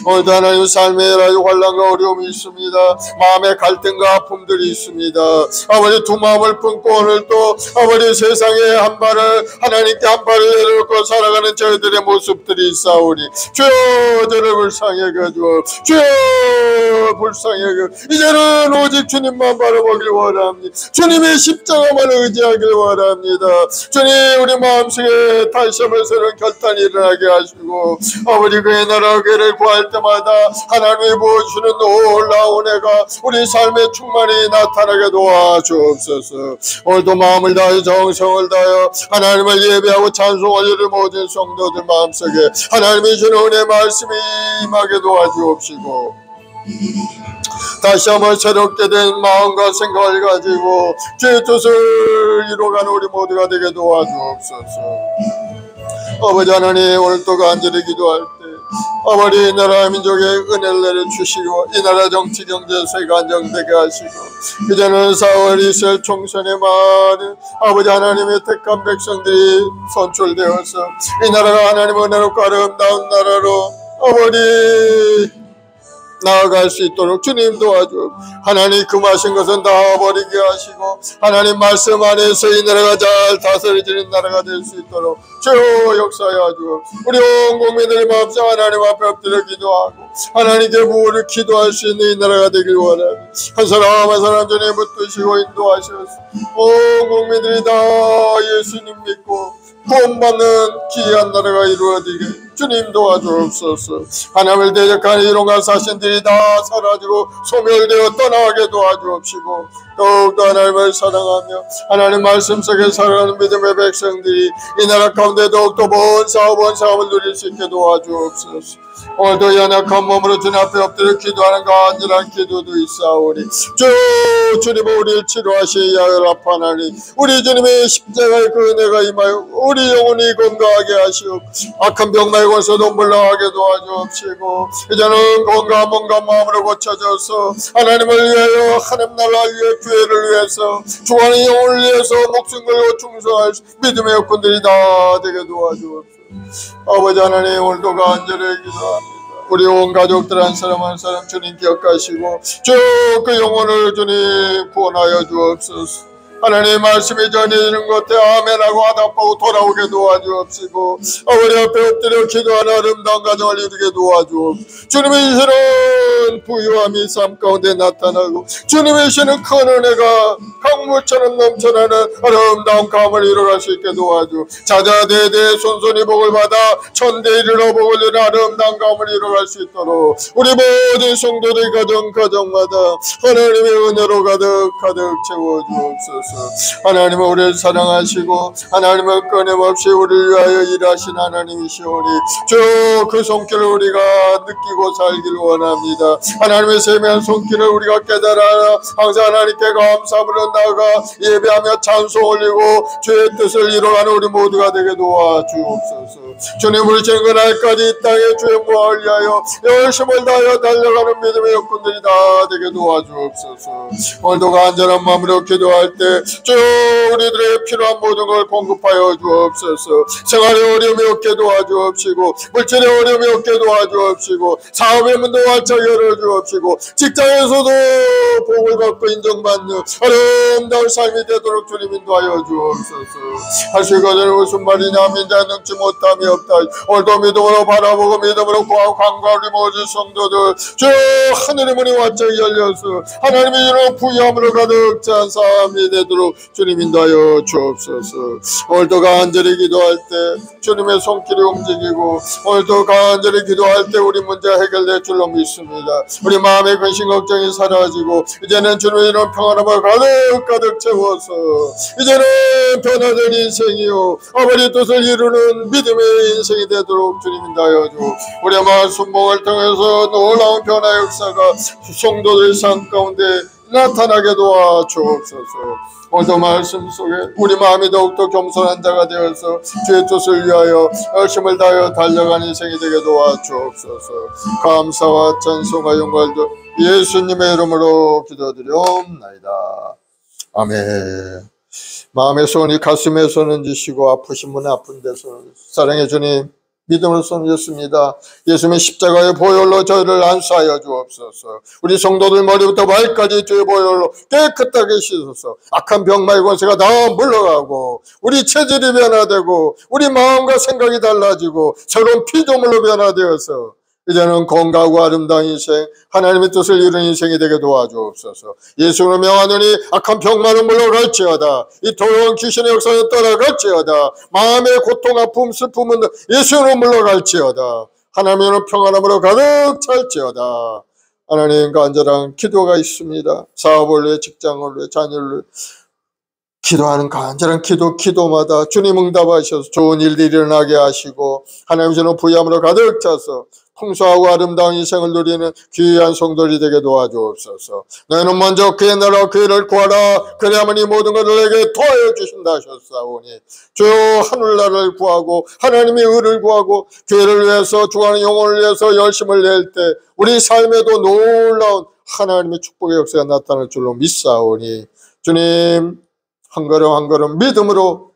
오늘도 하나님 삶의 환난과 어려움이 있습니다. 마음의 갈등과 아픔들이 있습니다. 아버지 두 마음을 품고 오늘 또 아버지 세상에 한 발을 하나님께 한 발을 내려놓고 살아가는 저희들의 모습들이 있사오니 주여 저를 불쌍히 여겨주어, 주여 불쌍히 여겨. 이제는 오직 주님만 바라보길 원합니다. 주님의 십자가만 의지하길 원합니다. 주님 우리 마음속에 다시 한번 새로운 결단이 일어나게 하시고 아버지 그의 나라 교회를 구할 때마다 하나님이 부어주시는 놀라운 은혜가 우리 삶에 충만히 나타나게 도와주옵소서. 오늘도 마음을 다해 정성을 다하여 하나님을 예배하고 찬송 올리는 모든 성도들 마음속에 하나님이 주는 은혜 말씀이 임하게 도와주옵시고 다시 한번 새롭게 된 마음과 생각을 가지고 주의 뜻을 이루어가는 우리 모두가 되게 도와주옵소서. 아버지 하나님, 오늘 또 간절히 기도할 때 아버지 이 나라 민족에 은혜를 내려주시고 이 나라 정치 경제세가 안정되게 하시고 이제는 4월 이슬 총선에 많은 아버지 하나님의 택한 백성들이 선출되어서 이 나라가 하나님의 은혜롭고 아름다운 나라로 아버지 나아갈 수 있도록 주님 도와주옵소서. 하나님 금하신 것은 다 버리게 하시고 하나님 말씀 안에서 이 나라가 잘 다스려지는 나라가 될 수 있도록 주여 역사하여 주옵소서. 우리 온 국민들의 마음속 하나님 앞에 엎드려 기도하고 하나님께 부활을 기도할 수 있는 이 나라가 되길 원합니다. 한 사람 한 사람 주님 붙드시고 인도하셔서 온 국민들이 다 예수님 믿고 구원받는 귀한 나라가 이루어지게 주님 도와주옵소서. 하나님을 대적하는 이론과 사신들이 다 사라지고 소멸되어 떠나가게 도와주옵시고 더욱더 하나님을 사랑하며 하나님 말씀 속에 살아가는 믿음의 백성들이 이 나라 가운데 더욱더 본 사업을 누릴 수 있게 도와주옵소서. 오늘도 연약한 간절한 몸으로 주님 앞에 엎드려 기도하는 간절한 기도도 있사오니 주님은 우리를 치료하시야 하나님, 우리 주님의 십자가의 그 은혜가 임하여 우리 영혼이 건강하게 하시고 악한 병 말고서도 물러가게 도와주옵시고 이제는 건강한 몸과 마음으로 고쳐져서 하나님을 위하여 하나님 나라 위해 교회를 위해서 주관의 영혼을 위해서 목숨 걸고 충성할 믿음의 여건들이 다 되게 도와주옵소서. 아버지 하나님, 오늘도 간절히 기도합니다. 우리 온 가족들 한 사람 한 사람 주님 기억하시고 쭉 그 영혼을 주님 구원하여 주옵소서. 하나님 말씀이 전해지는 것에 아멘하고 화답하고 돌아오게 도와주옵시고 아버지 앞에 엎드려 기도하는 아름다운 가정을 이루게 도와주옵시고 주님의 이시는 부유함이 삶 가운데 나타나고 주님의 이시는 큰 은혜가 강물처럼 넘쳐나는 아름다운 가문을 이루어갈 수 있게 도와주 자자대대 손손이 복을 받아 천대일으로 복을 이루는 아름다운 가문을 이루어갈 수 있도록 우리 모든 성도들 가정마다 하나님의 은혜로 가득 채워주옵소서. 하나님은 우리를 사랑하시고 하나님은 끊임없이 우리를 위하여 일하신 하나님이시오니 그 손길을 우리가 느끼고 살기를 원합니다. 하나님의 세미한 손길을 우리가 깨달아 항상 하나님께 감사함으로 나아가 예배하며 찬송 올리고 주의 뜻을 이뤄가는 우리 모두가 되게 도와주옵소서. 주님 부르시는 그날까지 이 땅에 주의 무화를 위하여 열심을 다하여 달려가는 믿음의 여건들이 다 되게 도와주옵소서. 오늘도 간절한 마음으로 기도할 때 주 우리들의 필요한 모든 걸 공급하여 주옵소서. 생활에 어려움이 없게 도와주옵시고 물질에 어려움이 없게 도와주옵시고 사업의 문도 활짝 열어주옵시고 직장에서도 복을 받고 인정받는 아름다운 삶이 되도록 주님 인도하여 주옵소서. 하실 것은 무슨 말이냐 민자 능치 못함이 없다. 오늘도 믿음으로 바라보고 믿음으로 구하고 간구하는 우리 모든 성도들 주 하늘의 문이 활짝 열려서 하나님의 이름으로 부유함으로 가득 찬 삶이 되도록 주님 인도하여 주옵소서. 오늘도 간절히 기도할 때 주님의 손길이 움직이고 오늘도 간절히 기도할 때 우리 문제 해결될 줄로 믿습니다. 우리 마음의 근심 걱정이 사라지고 이제는 주님의 이런 평안함을 가득 채워서 이제는 변화된 인생이요 아버지 뜻을 이루는 믿음의 인생이 되도록 주님 인도하여 주 우리의 마음 순봉을 통해서 놀라운 변화 역사가 성도들 삶 가운데 나타나게 도와주옵소서. 오늘도 말씀 속에 우리 마음이 더욱더 겸손한 자가 되어서 주의 뜻을 위하여 열심을 다하여 달려가는 인생이 되게 도와주옵소서. 감사와 찬송과 영광도 예수님의 이름으로 기도드리옵나이다. 아멘. 마음의 손이 가슴에 손을 지시고 아프신 분의 아픈 데서 사랑해 주님 믿음으로 손졌습니다. 예수님의 십자가의 보혈로 저희를 안수하여 주옵소서. 우리 성도들 머리부터 발까지 주의 보혈로 깨끗하게 씻어서 악한 병마의 권세가 다 물러가고 우리 체질이 변화되고 우리 마음과 생각이 달라지고 새로운 피조물로 변화되어서 이제는 건강하고 아름다운 인생 하나님의 뜻을 이루는 인생이 되게 도와주옵소서. 예수로 명하노니 악한 병마는 물러갈지어다. 이 더러운 귀신의 역사는 떠나갈지어다. 마음의 고통 아픔 슬픔은 예수로 물러갈지어다. 하나님의 평안함으로 가득 찰지어다. 하나님 간절한 기도가 있습니다. 사업을 위해 직장을 위해 자녀를 위해 기도하는 간절한 기도마다 주님 응답하셔서 좋은 일들이 일어나게 하시고 하나님 주는 부유함으로 가득 차서 풍성하고 아름다운 인생을 누리는 귀한 성도들이 되게 도와주옵소서. 너희는 먼저 그의 나라와 그 일을 구하라. 그래야만 이 모든 것을 내게 도와여 주신다 하셨사오니 주여 하늘나라를 구하고 하나님의 의를 구하고 교회를 위해서 주하는 영혼을 위해서 열심을 낼 때 우리 삶에도 놀라운 하나님의 축복의 역사가 나타날 줄로 믿사오니 주님 한 걸음 한 걸음 믿음으로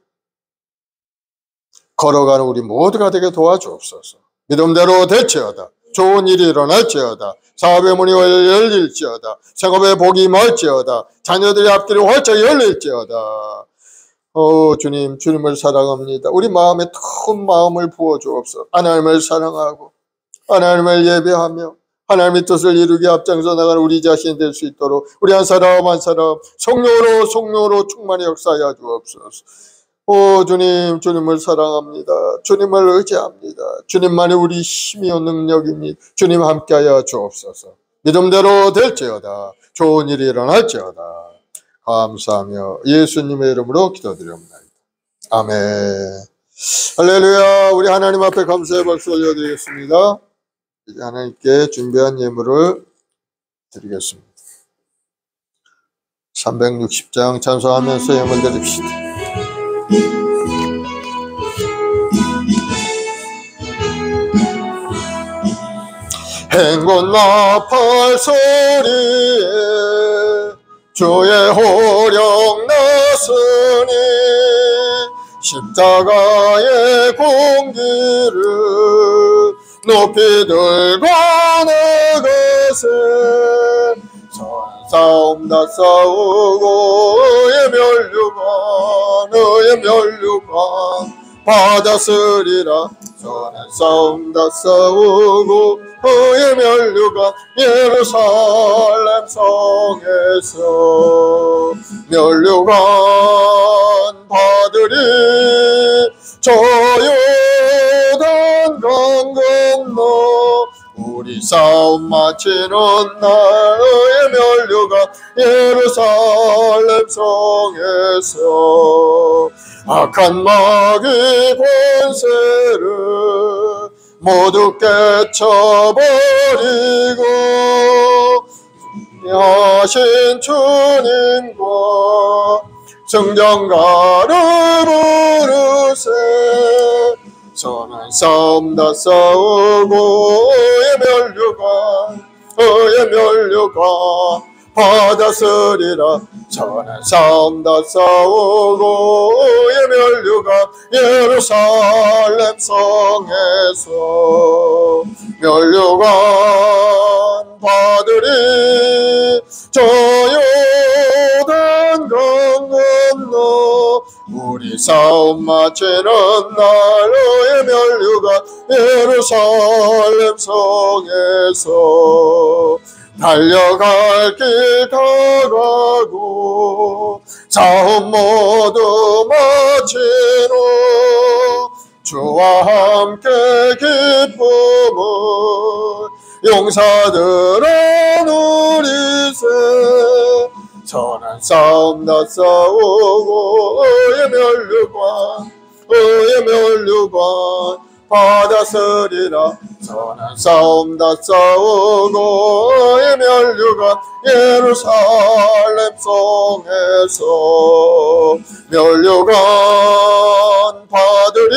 걸어가는 우리 모두가 되게 도와주옵소서. 믿음대로 될지어다. 좋은 일이 일어날지어다. 사업의 문이 열릴지어다. 생업의 복이 임할지어다. 자녀들의 앞길이 활짝 열릴지어다. 주님, 주님을 사랑합니다. 우리 마음에 큰 마음을 부어주옵소서. 하나님을 사랑하고 하나님을 예배하며 하나님의 뜻을 이루게 앞장서 나가는 우리 자신이 될 수 있도록 우리 한 사람 한 사람 성령으로 충만히 역사하여 주옵소서. 주님, 주님을 사랑합니다. 주님을 의지합니다. 주님만이 우리 힘이요 능력입니다. 주님 함께하여 주옵소서. 믿음대로 될지어다. 좋은 일이 일어날지어다. 감사하며 예수님의 이름으로 기도드립니다. 아멘. 할렐루야. 우리 하나님 앞에 감사의 박수 올려드리겠습니다. 이제 하나님께 준비한 예물을 드리겠습니다. 360장 찬송하면서 예물 드립시다. 행군 나팔 소리에 주의 호령 나서니 십자가의 공기를 높이 들고 나가세 싸움 다 싸우고 의의 멸류관 받았으리라 선한 싸움 다 싸우고 의의 멸류관 예루살렘 성에서 멸류관 받으리 저 요단 강 건너 우리 싸움 마치는 날 의의 멸류관 예루살렘 성에서 악한 마귀 권세를 모두 깨쳐버리고 하신 주님과 승전가를 부르세 선한 싸움 다 싸우고 의의 멸류관 받았으리라 선한 싸움 다 싸우고 의의 멸류관 예루살렘 성에서 멸류관 받으리 저 요단 강 건너 우리 싸움 마치는 날 의의 멸류관 예루살렘 성에서 달려갈 길 다가고 싸움 모두 마치노 주와 함께 기쁨을 용사들아 누리세 선한 싸움 다 싸우고 의의 멸류관 받았으리라 선한 싸움 다 싸우고 의의 멸류관 예루살렘 성에서 멸류관 받으리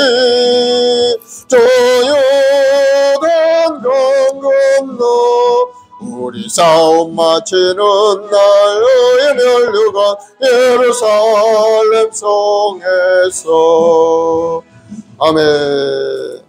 저 요단 강 건너 우리 싸움 마치는 날 의의 멸류관 예루살렘 성에서 아멘.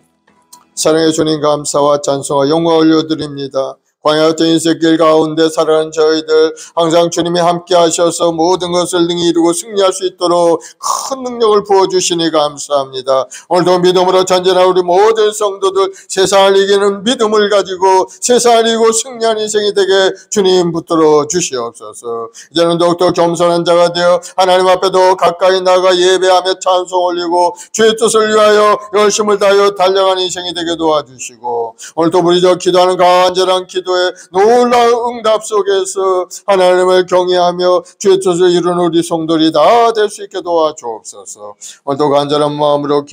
사랑의 주님 감사와 찬송과 영광 올려드립니다. 광야같은 인생길 가운데 살아가는 저희들 항상 주님이 함께 하셔서 모든 것을 능히 이루고 승리할 수 있도록 큰 능력을 부어주시니 감사합니다. 오늘도 믿음으로 전진한 우리 모든 성도들 세상을 이기는 믿음을 가지고 세상을 이기고 승리하는 인생이 되게 주님 붙들어 주시옵소서. 이제는 더욱더 겸손한 자가 되어 하나님 앞에 더 가까이 나가 예배하며 찬송 올리고 주의 뜻을 위하여 열심을 다하여 달려가는 인생이 되게 도와주시고 오늘도 우리 저 기도하는 간절한 기도에 놀라운 응답 속에서 하나님을 경외하며 주의 뜻을 이루는 우리 성도들이 다 될 수 있게 도와주옵소서. 오늘도 간절한 마음으로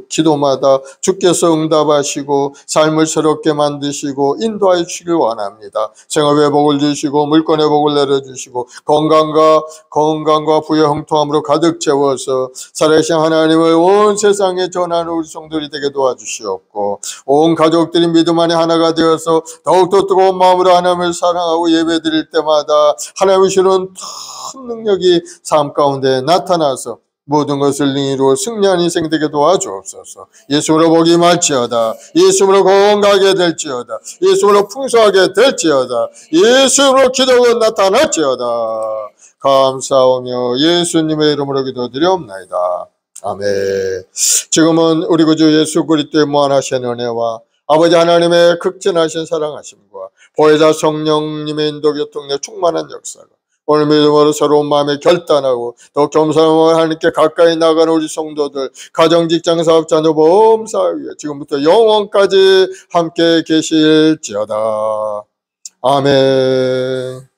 기도마다 주께서 응답하시고 삶을 새롭게 만드시고 인도하여 주시길 원합니다. 생업의 복을 주시고 물건의 복을 내려주시고 건강과 부여 형통함으로 가득 채워서 살아계신 하나님을 온 세상에 전하는 우리 성도들이 되게 도와주시옵고 온 가족들이 믿음 안에 하나가 되어서 더욱더 뜨거운 마음으로 하나님을 사랑하고 예배드릴 때마다 하나님의 주는 큰 능력이 삶 가운데 나타나서 모든 것을 이루어 승리하는 인생 되게 도와주옵소서. 예수로 복이 임할지어다. 예수로 건강하게 될지어다. 예수로 풍성하게 될지어다. 예수로 기도가 나타날지어다. 감사하며 예수님의 이름으로 기도드리옵나이다. 아멘. 지금은 우리 구주 예수 그리스도의 무한하신 은혜와 아버지 하나님의 극진하신 사랑하심과 보혜자 성령님의 인도 교통에 충만한 역사가 오늘 믿음으로 서러운 마음에 결단하고 더 겸손함을 하나님께 가까이 나가는 우리 성도들 가정 직장 사업자 보험사 위에 지금부터 영원까지 함께 계실지어다. 아멘.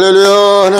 할렐루야. 하나님